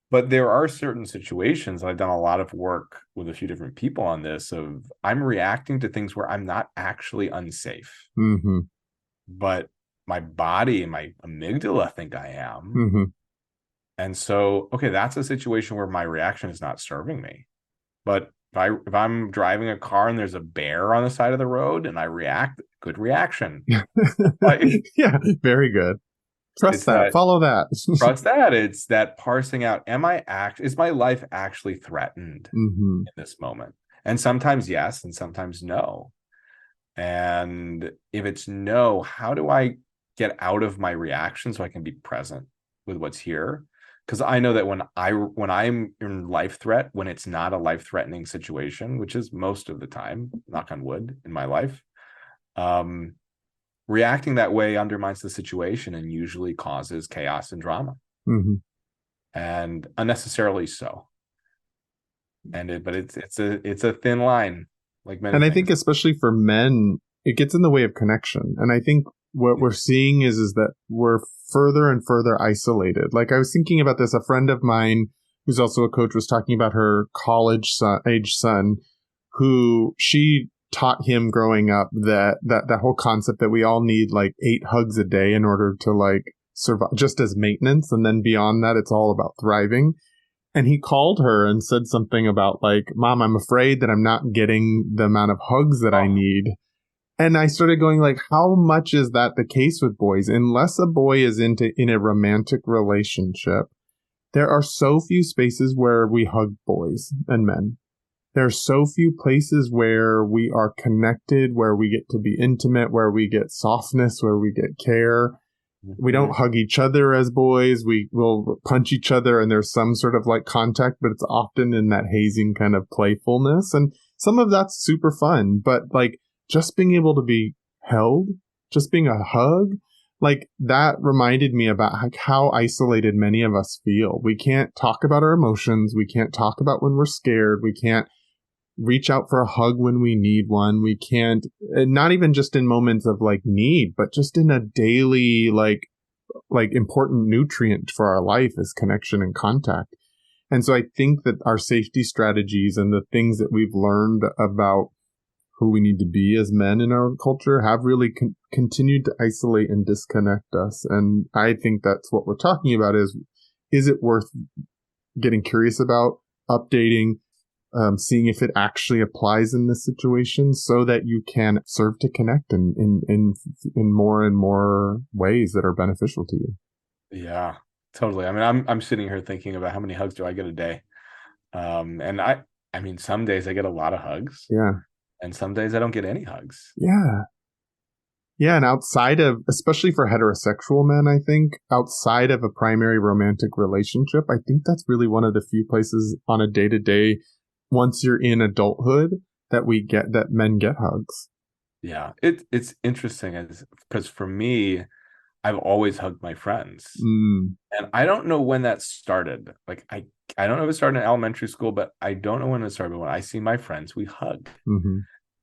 But there are certain situations, I've done a lot of work with a few different people on this, of I'm reacting to things where I'm not actually unsafe. Mm-hmm. But my body and my amygdala think I am. Mm-hmm. And so, okay, that's a situation where my reaction is not serving me. But if I'm driving a car and there's a bear on the side of the road and I react, good reaction. Yeah, very good. Trust that. Follow that. Trust that. It's that parsing out. Is my life actually threatened in this moment? And sometimes yes, and sometimes no. And if it's no, how do I get out of my reaction so I can be present with what's here? Because I know that when I'm in life threat, when it's not a life-threatening situation, which is most of the time, knock on wood, in my life, reacting that way undermines the situation and usually causes chaos and drama, and unnecessarily so. But it's a thin line, like many. And I things. think especially for men, it gets in the way of connection. And I think what we're seeing is that we're further and further isolated. Like, I was thinking about this. A friend of mine who's also a coach was talking about her college-age son, who she taught him growing up that whole concept that we all need like 8 hugs a day in order to like survive, just as maintenance. And then beyond that, it's all about thriving. And he called her and said something about like, Mom, I'm afraid that I'm not getting the amount of hugs that I need. And I started going like, how much is that the case with boys? Unless a boy is in a romantic relationship, there are so few spaces where we hug boys and men. There are so few places where we are connected, where we get to be intimate, where we get softness, where we get care. We don't hug each other as boys. We will punch each other and there's some sort of like contact, but it's often in that hazing kind of playfulness. And some of that's super fun, but like just being able to be held, just being a hug, like that reminded me about how isolated many of us feel. We can't talk about our emotions. We can't talk about when we're scared. We can't reach out for a hug when we need one. We can't, not even just in moments of like need, but just in a daily, like important nutrient for our life is connection and contact. And so I think that our safety strategies and the things that we've learned about who we need to be as men in our culture have really continued to isolate and disconnect us. And I think that's what we're talking about is it worth getting curious about, updating, seeing if it actually applies in this situation so that you can serve to connect in more and more ways that are beneficial to you. Yeah, totally. I mean, I'm sitting here thinking about how many hugs do I get a day? And I mean, some days I get a lot of hugs. Yeah. And some days I don't get any hugs. Yeah. Yeah. And outside of, especially for heterosexual men, I think outside of a primary romantic relationship, I think that's really one of the few places on a day-to-day once you're in adulthood that men get hugs. Yeah, it's interesting because for me, I've always hugged my friends. Mm, And I don't know when that started. Like I don't know if it started in elementary school, but I don't know when it started. But when I see my friends, we hug. hmm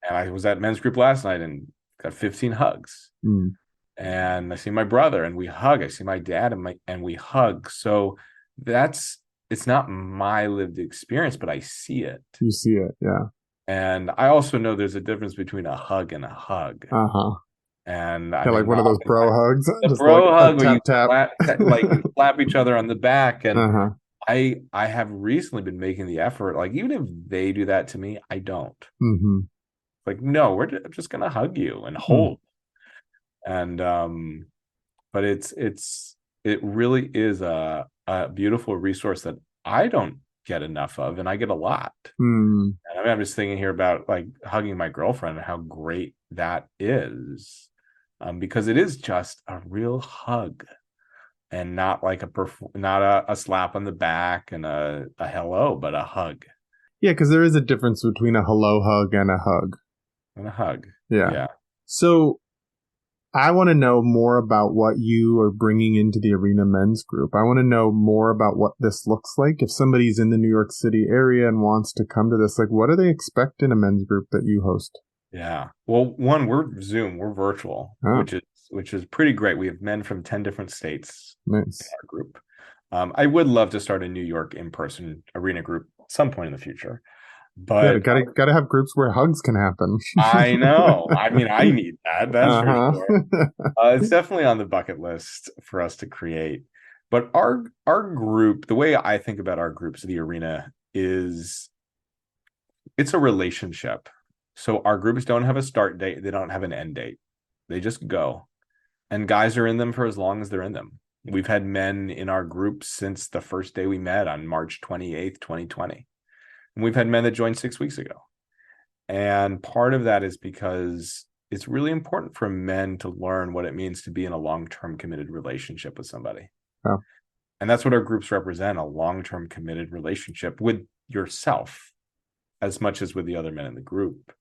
And I was at men's group last night and got 15 hugs. mm. And I see my brother and we hug. I see my dad and we hug. So that's it's not my lived experience, but I see it. You see it, yeah. And I also know there's a difference between a hug and a hug. Uh-huh. And I Kind of like mean, one of those bro hugs, the just like bro a hug where you tap tap. slap each other on the back. And Uh-huh. I have recently been making the effort, like even if they do that to me, I don't. Mm-hmm. Like, no, just gonna hug you and Hmm. hold. And but it really is a beautiful resource that I don't get enough of, and I get a lot. Hmm. And I mean, I'm just thinking here about like hugging my girlfriend and how great that is. Because it is just a real hug and not like not a slap on the back and a hello, but a hug Yeah, because there is a difference between a hello hug and a hug. and a hug. Yeah. Yeah. So I want to know more about what you are bringing into the Arena Men's Group. I want to know more about what this looks like. If somebody's in the New York City area and wants to come to this, like, what do they expect in a men's group that you host? Yeah. Well, one, we're Zoom, we're virtual, Oh, which is pretty great. We have men from 10 different states in nice. our group. I would love to start a New York in-person arena group at some point in the future. Yeah, But gotta have groups where hugs can happen. I know. I mean, I need that, that's for Uh sure. huh. It's definitely on the bucket list for us to create. But our group, the way I think about our groups, the arena, is it's a relationship. So our groups don't have a start date, they don't have an end date. They just go. And guys are in them for as long as they're in them. We've had men in our group since the first day we met on March 28th, 2020. And we've had men that joined 6 weeks ago. And part of that is because it's really important for men to learn what it means to be in a long-term committed relationship with somebody. Oh, And that's what our groups represent, a long-term committed relationship with yourself as much as with the other men in the group.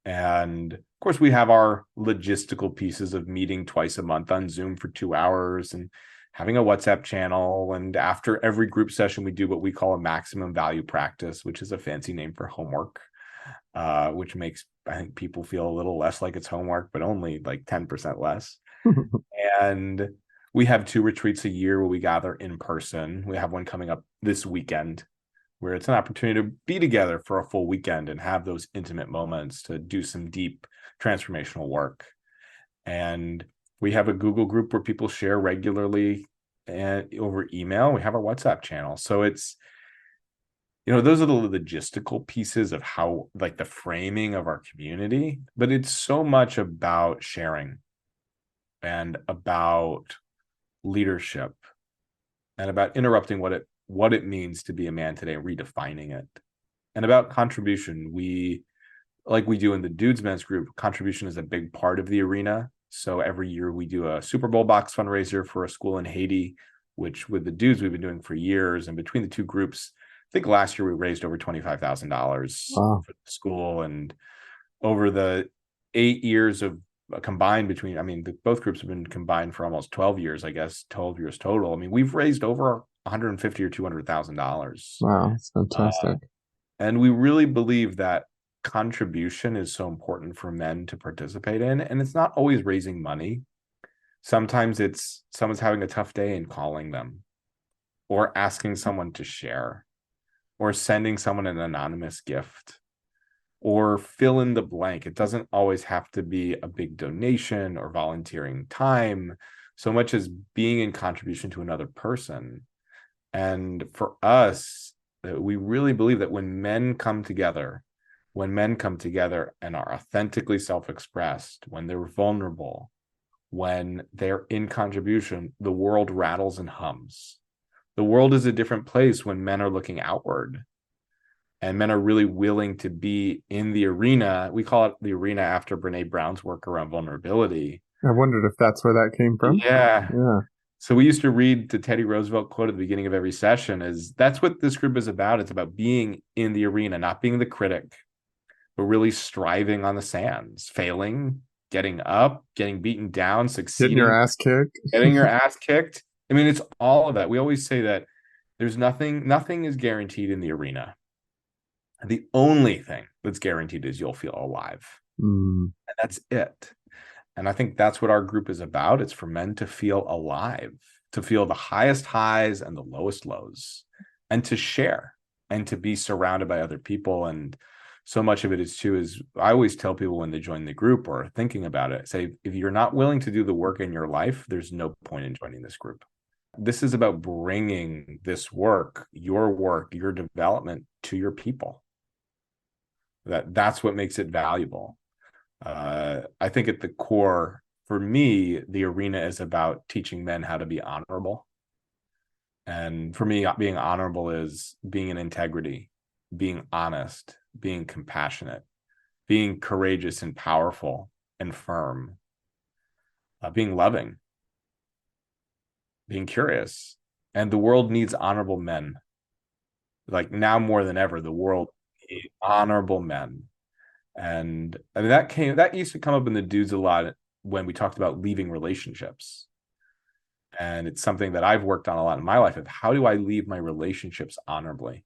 And of course, we have our logistical pieces of meeting twice a month on Zoom for 2 hours and having a WhatsApp channel. And after every group session, we do what we call a maximum value practice, which is a fancy name for homework, which makes, I think, people feel a little less like it's homework, but only like 10% less. And we have 2 retreats a year where we gather in person. We have one coming up this weekend where it's an opportunity to be together for a full weekend and have those intimate moments to do some deep transformational work. And we have a Google group where people share regularly and over email. We have our WhatsApp channel. So it's, those are the logistical pieces of how, like, the framing of our community, but it's so much about sharing and about leadership and about interrupting what it means to be a man today, redefining it, and about contribution. We, like we do in the Dudes Men's Group, contribution is a big part of the arena. So every year we do a Super Bowl box fundraiser for a school in Haiti, which with the Dudes we've been doing for years. And between the two groups, I think last year we raised over $25,000 wow. for the school. And over the 8 years of combined between, I mean, both groups have been combined for almost 12 years, I guess, 12 years total. I mean, we've raised over 150 or $200,000. Wow, that's fantastic. And we really believe that contribution is so important for men to participate in. And it's not always raising money. Sometimes it's someone's having a tough day and calling them, or asking someone to share, or sending someone an anonymous gift, or fill in the blank. It doesn't always have to be a big donation or volunteering time, so much as being in contribution to another person. And for us, we really believe that when men come together and are authentically self-expressed, when they're vulnerable, when they're in contribution, the world rattles and hums. The world is a different place when men are looking outward and men are really willing to be in the arena. We call it the arena after Brene Brown's work around vulnerability. I wondered if that's where that came from. Yeah. Yeah. So we used to read the Teddy Roosevelt quote at the beginning of every session, is that's what this group is about. It's about being in the arena, not being the critic, but really striving on the sands, failing, getting up, getting beaten down, Getting your succeeding, ass kicked. getting your ass kicked. I mean, it's all of that. We always say that there's nothing is guaranteed in the arena. The only thing that's guaranteed is you'll feel alive. Mm. And that's it. And I think that's what our group is about. It's for men to feel alive, to feel the highest highs and the lowest lows, and to share and to be surrounded by other people. And so much of it is I always tell people when they join the group or are thinking about it, say, if you're not willing to do the work in your life, there's no point in joining this group. This is about bringing this work, your development to your people. That's what makes it valuable. I think at the core, for me, the arena is about teaching men how to be honorable. And for me, being honorable is being in integrity, being honest, being compassionate, being courageous and powerful and firm, being loving, being curious. And the world needs honorable men. Like now more than ever, the world needs honorable men. And I mean, that used to come up in the dudes a lot when we talked about leaving relationships. And it's something that I've worked on a lot in my life of how do I leave my relationships honorably?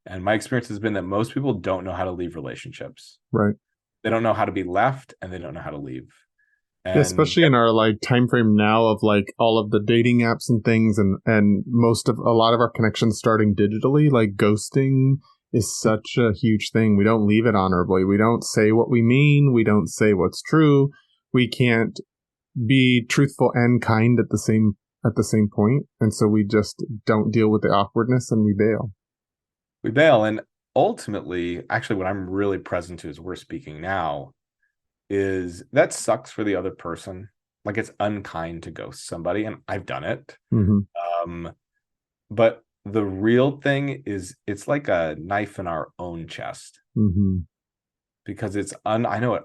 And my experience has been that most people don't know how to leave relationships. Right. They don't know how to be left and they don't know how to leave. And especially in our like time frame now of like all of the dating apps and things and a lot of our connections starting digitally, like ghosting is such a huge thing. We don't leave it honorably. We don't say what we mean. We don't say what's true. We can't be truthful and kind at the same point. And so we just don't deal with the awkwardness and we bail. We bail. And ultimately, actually, what I'm really present to as we're speaking now is that sucks for the other person. Like it's unkind to ghost somebody. And I've done it. Mm-hmm. But the real thing is it's like a knife in our own chest. Mm-hmm. Because I know it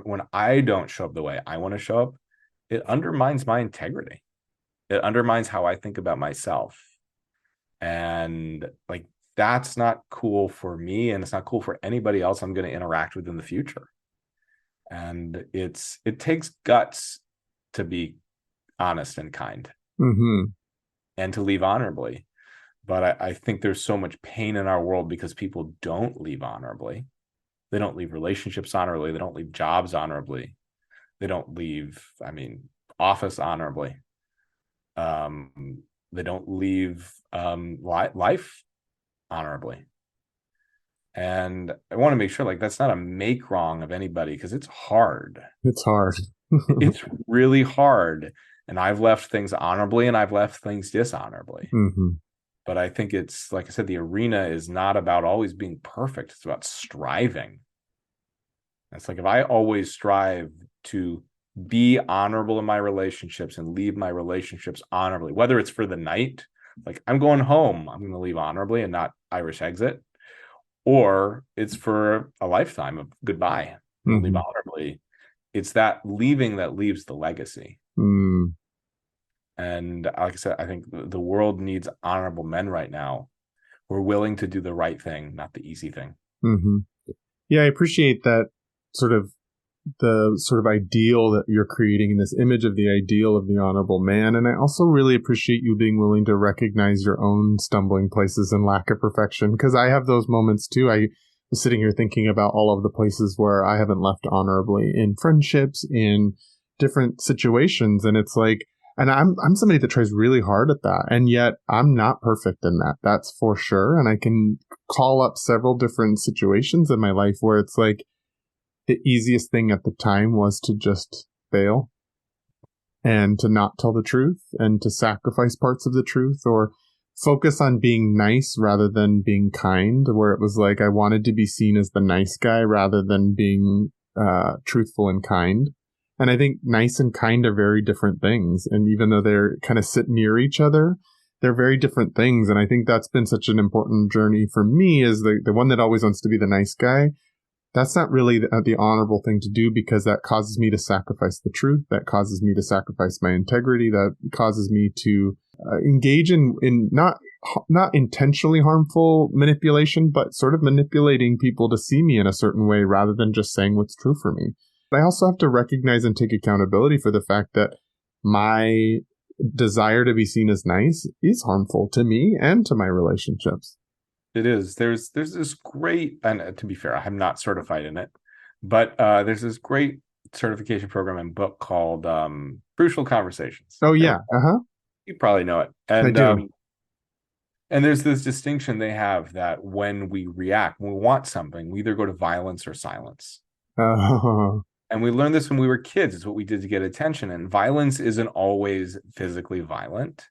when I don't show up the way I want to show up, it undermines my integrity. It undermines how I think about myself. And like, that's not cool for me. And it's not cool for anybody else I'm going to interact with in the future. And it takes guts to be honest and kind, mm-hmm. and to leave honorably. But I think there's so much pain in our world because people don't leave honorably. They don't leave relationships honorably. They don't leave jobs honorably. They don't leave, office honorably. They don't leave life honorably. And I want to make sure like that's not a make wrong of anybody because it's hard. It's hard. It's really hard. And I've left things honorably and I've left things dishonorably. Mm-hmm. But I think it's, like I said, the arena is not about always being perfect. It's about striving. It's like if I always strive to be honorable in my relationships and leave my relationships honorably, whether it's for the night, like I'm going home, I'm going to leave honorably and not Irish exit, or it's for a lifetime of goodbye, I'm going to leave honorably. It's that leaving that leaves the legacy. Mm. And like I said, I think the world needs honorable men right now who are willing to do the right thing, not the easy thing. Mm-hmm. Yeah, I appreciate that the sort of ideal that you're creating, this image of the ideal of the honorable man. And I also really appreciate you being willing to recognize your own stumbling places and lack of perfection, because I have those moments too. I was sitting here thinking about all of the places where I haven't left honorably in friendships, in different situations. And it's like, and I'm somebody that tries really hard at that. And yet I'm not perfect in that. That's for sure. And I can call up several different situations in my life where it's like the easiest thing at the time was to just fail and to not tell the truth and to sacrifice parts of the truth or focus on being nice rather than being kind, where it was like I wanted to be seen as the nice guy rather than being truthful and kind. And I think nice and kind are very different things. And even though they're kind of sit near each other, they're very different things. And I think that's been such an important journey for me, is the one that always wants to be the nice guy. That's not really the honorable thing to do, because that causes me to sacrifice the truth. That causes me to sacrifice my integrity. That causes me to engage in not not intentionally harmful manipulation, but sort of manipulating people to see me in a certain way rather than just saying what's true for me. But I also have to recognize and take accountability for the fact that my desire to be seen as nice is harmful to me and to my relationships. It is. There's this great, and to be fair, I'm not certified in it, but there's this great certification program and book called Crucial Conversations. Oh, yeah. You probably know it. I do. And there's this distinction they have that when we react, when we want something, we either go to violence or silence. Oh. And we learned this when we were kids. It's what we did to get attention. And violence isn't always physically violent.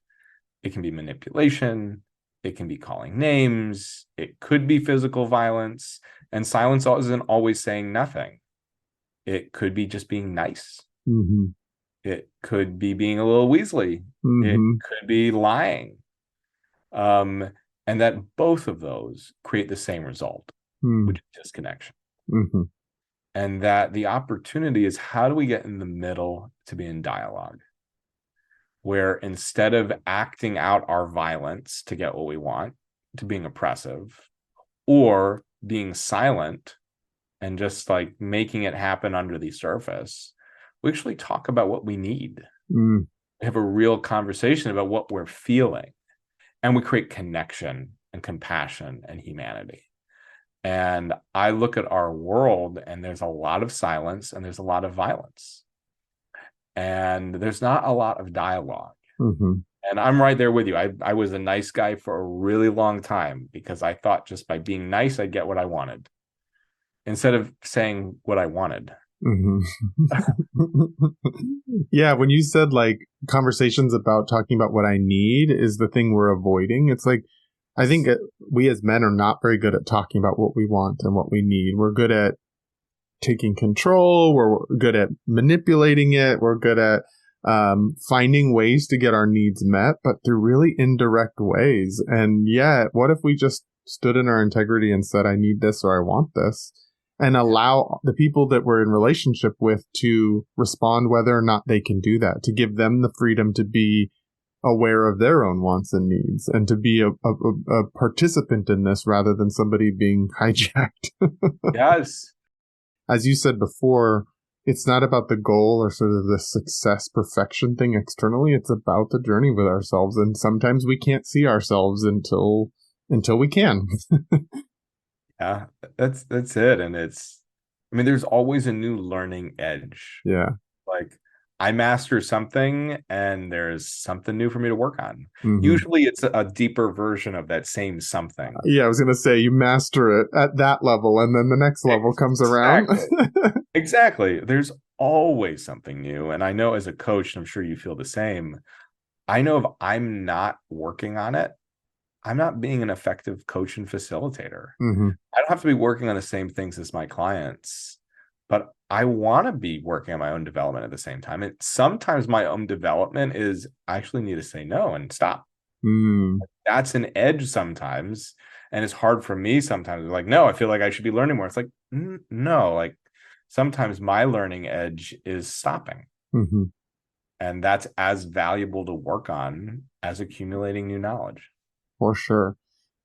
It can be manipulation. It can be calling names. It could be physical violence. And silence isn't always saying nothing. It could be just being nice. Mm-hmm. It could be being a little Weasley. Mm-hmm. It could be lying. And that both of those create the same result, which is disconnection. Mm-hmm. And that the opportunity is, how do we get in the middle to be in dialogue? Where instead of acting out our violence to get what we want, to being oppressive, or being silent and just like making it happen under the surface, we actually talk about what we need. We have a real conversation about what we're feeling, and we create connection and compassion and humanity. And I look at our world, and there's a lot of silence and there's a lot of violence. And there's not a lot of dialogue. Mm-hmm. And I'm right there with you. I was a nice guy for a really long time because I thought just by being nice, I'd get what I wanted, instead of saying what I wanted. Mm-hmm. Yeah, when you said like conversations about talking about what I need is the thing we're avoiding. It's like, I think we as men are not very good at talking about what we want and what we need. We're good at taking control. We're good at manipulating it. We're good at finding ways to get our needs met, but through really indirect ways. And yet, what if we just stood in our integrity and said, I need this or I want this, and allow the people that we're in relationship with to respond whether or not they can do that, to give them the freedom to be aware of their own wants and needs, and to be a participant in this rather than somebody being hijacked. Yes. As you said before, it's not about the goal or sort of the success perfection thing externally. It's about the journey with ourselves. And sometimes we can't see ourselves until we can. Yeah, that's it. And there's always a new learning edge. Yeah. Like, I master something and there's something new for me to work on. Mm-hmm. Usually it's a deeper version of that same something. Yeah, I was going to say, you master it at that level and then the next level comes around. Exactly. There's always something new. And I know as a coach, and I'm sure you feel the same, I know if I'm not working on it, I'm not being an effective coach and facilitator. Mm-hmm. I don't have to be working on the same things as my clients, but I want to be working on my own development at the same time. And sometimes my own development is, I actually need to say no and stop. That's an edge sometimes. And it's hard for me sometimes. Like, no, I feel like I should be learning more. It's like, no, like sometimes my learning edge is stopping. Mm-hmm. And that's as valuable to work on as accumulating new knowledge. For sure.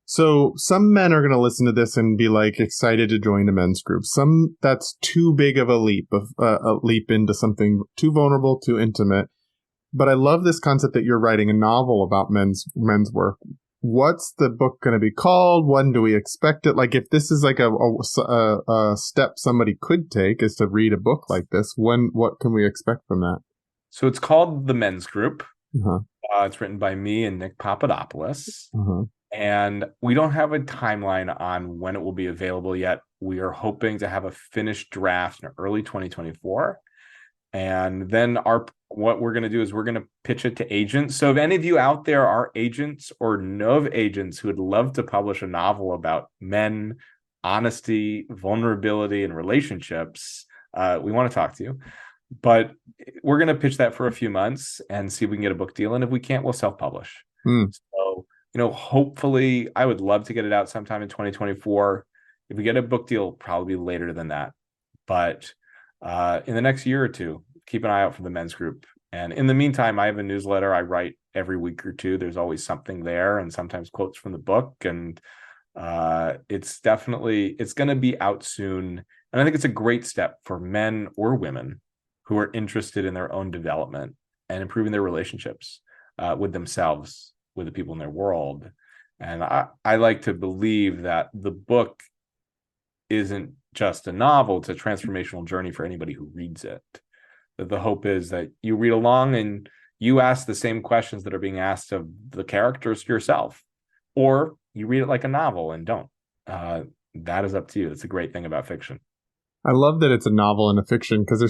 So some men are going to listen to this and be like excited to join a men's group. Some, that's too big of a leap into something too vulnerable, too intimate. But I love this concept that you're writing a novel about men's work. What's the book going to be called? When do we expect it? Like, if this is like a step somebody could take, is to read a book like this, what can we expect from that? So it's called The Men's Group. Uh-huh. It's written by me and Nick Papadopoulos. Uh-huh. And we don't have a timeline on when it will be available yet. We are hoping to have a finished draft in early 2024. And then what we're going to do is we're going to pitch it to agents. So if any of you out there are agents or know of agents who would love to publish a novel about men, honesty, vulnerability, and relationships, we want to talk to you. But we're going to pitch that for a few months and see if we can get a book deal. And if we can't, we'll self-publish. So, hopefully I would love to get it out sometime in 2024. If we get a book deal, probably later than that. But in the next year or two, keep an eye out for The Men's Group. And in the meantime, I have a newsletter I write every week or two. There's always something there, and sometimes quotes from the book. And it's going to be out soon. And I think it's a great step for men or women who are interested in their own development and improving their relationships with themselves, with the people in their world. And I like to believe that the book isn't just a novel, it's a transformational journey for anybody who reads it. That the hope is that you read along and you ask the same questions that are being asked of the characters yourself, or you read it like a novel and don't. That is up to you. That's a great thing about fiction. I love that it's a novel and a fiction, because I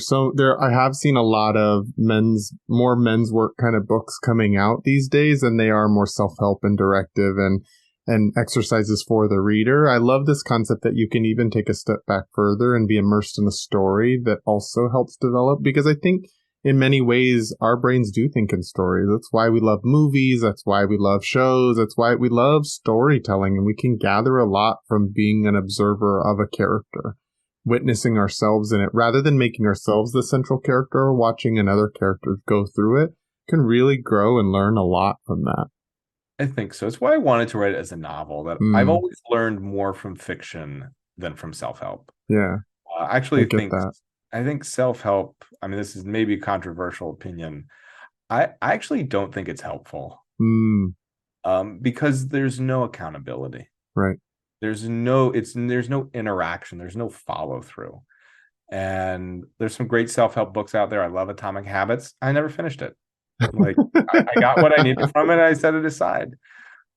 have seen a lot of more men's work kind of books coming out these days, and they are more self-help and directive and exercises for the reader. I love this concept that you can even take a step back further and be immersed in a story that also helps develop, because I think in many ways our brains do think in stories. That's why we love movies. That's why we love shows. That's why we love storytelling, and we can gather a lot from being an observer of a character, witnessing ourselves in it, rather than making ourselves the central character or watching another character go through it. Can really grow and learn a lot from that. I think so. It's why I wanted to write it as a novel. That I've always learned more from fiction than from self-help. Yeah, Actually, I think self-help, I mean, this is maybe a controversial opinion. I actually don't think it's helpful. Because there's no accountability. Right. There's no interaction. There's no follow through. And there's some great self-help books out there. I love Atomic Habits. I never finished it. Like I got what I needed from it. I set it aside.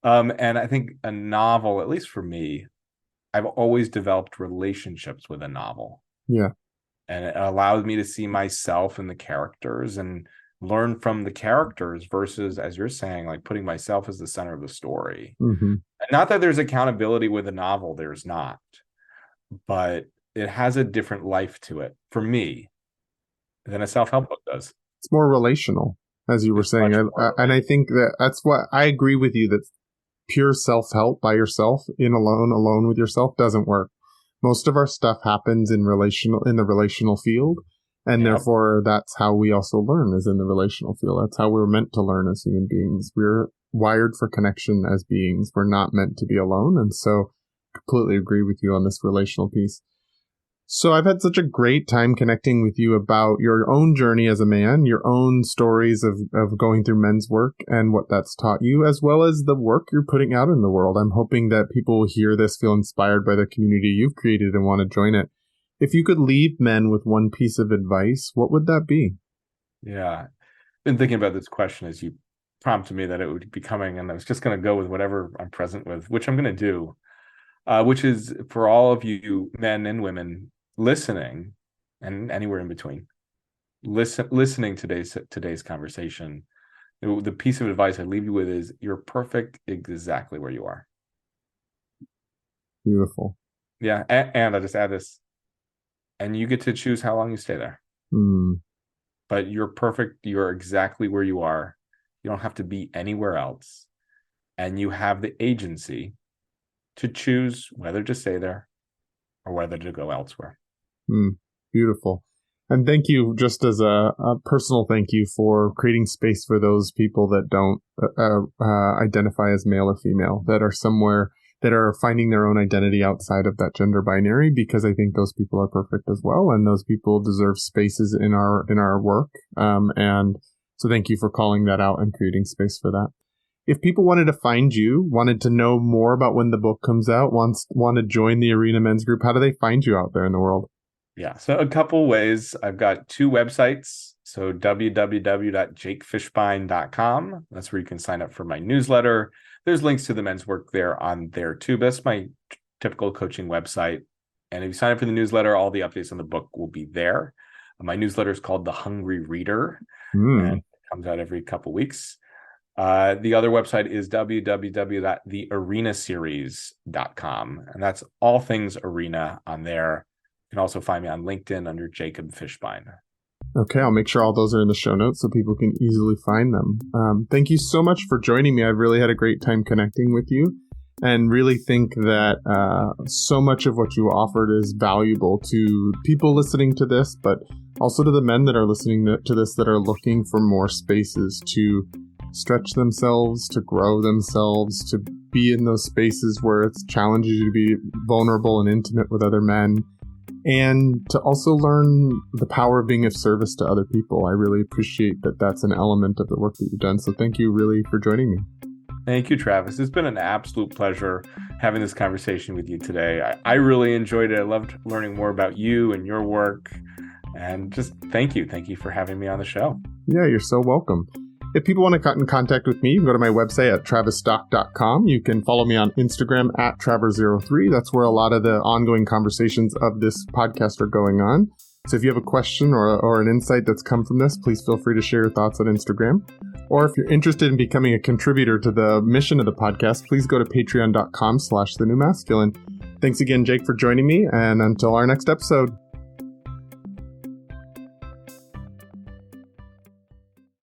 And I think a novel, at least for me, I've always developed relationships with a novel. Yeah. And it allows me to see myself in the characters and learn from the characters versus, as you're saying, like putting myself as the center of the story. Mm-hmm. And not that there's accountability with a novel, there's not, but it has a different life to it for me than a self-help book does. It's more relational, as you were saying. And I think that's what I agree with you, that pure self-help by yourself, alone with yourself, doesn't work. Most of our stuff happens in the relational field. And therefore, that's how we also learn, is in the relational field. That's how we're meant to learn as human beings. We're wired for connection as beings. We're not meant to be alone. And so completely agree with you on this relational piece. So I've had such a great time connecting with you about your own journey as a man, your own stories of going through men's work and what that's taught you, as well as the work you're putting out in the world. I'm hoping that people will hear this, feel inspired by the community you've created, and want to join it. If you could leave men with one piece of advice, what would that be? Yeah. I've been thinking about this question as you prompted me that it would be coming, and I was just going to go with whatever I'm present with, which I'm going to do, which is for all of you men and women listening, and anywhere in between, listening to today's conversation, the piece of advice I leave you with is you're perfect exactly where you are. Beautiful. Yeah. And I just add this, and you get to choose how long you stay there. But you're perfect. You're exactly where you are. You don't have to be anywhere else. And you have the agency to choose whether to stay there or whether to go elsewhere. Beautiful. And thank you, just as a personal thank you, for creating space for those people that don't identify as male or female, that are somewhere, that are finding their own identity outside of that gender binary, because I think those people are perfect as well, and those people deserve spaces in our work. And so thank you for calling that out and creating space for that. If people wanted to find you, wanted to know more about when the book comes out, want to join the Arena Men's Group, how do they find you out there in the world? Yeah, so a couple ways. I've got 2 websites. So www.jakefishbein.com. That's where you can sign up for my newsletter. There's links to the men's work there on there too. But that's my typical coaching website. And if you sign up for the newsletter, all the updates on the book will be there. My newsletter is called The Hungry Reader, and it comes out every couple weeks. The other website is www.thearenaseries.com. And that's all things arena on there. You can also find me on LinkedIn under Jacob Fishbein. Okay, I'll make sure all those are in the show notes so people can easily find them. Thank you so much for joining me. I've really had a great time connecting with you. and really think that so much of what you offered is valuable to people listening to this, but also to the men that are listening to this that are looking for more spaces to stretch themselves, to grow themselves, to be in those spaces where it's challenging you to be vulnerable and intimate with other men, and to also learn the power of being of service to other people. I really appreciate that that's an element of the work that you've done. So thank you really for joining me. Thank you, Travis. It's been an absolute pleasure having this conversation with you today. I really enjoyed it. I loved learning more about you and your work. And just thank you. Thank you for having me on the show. Yeah, you're so welcome. If people want to get in contact with me, you can go to my website at travisstock.com. You can follow me on Instagram at Traver03. That's where a lot of the ongoing conversations of this podcast are going on. So if you have a question or an insight that's come from this, please feel free to share your thoughts on Instagram. Or if you're interested in becoming a contributor to the mission of the podcast, please go to patreon.com/thenewmasculine. Thanks again, Jake, for joining me. And until our next episode.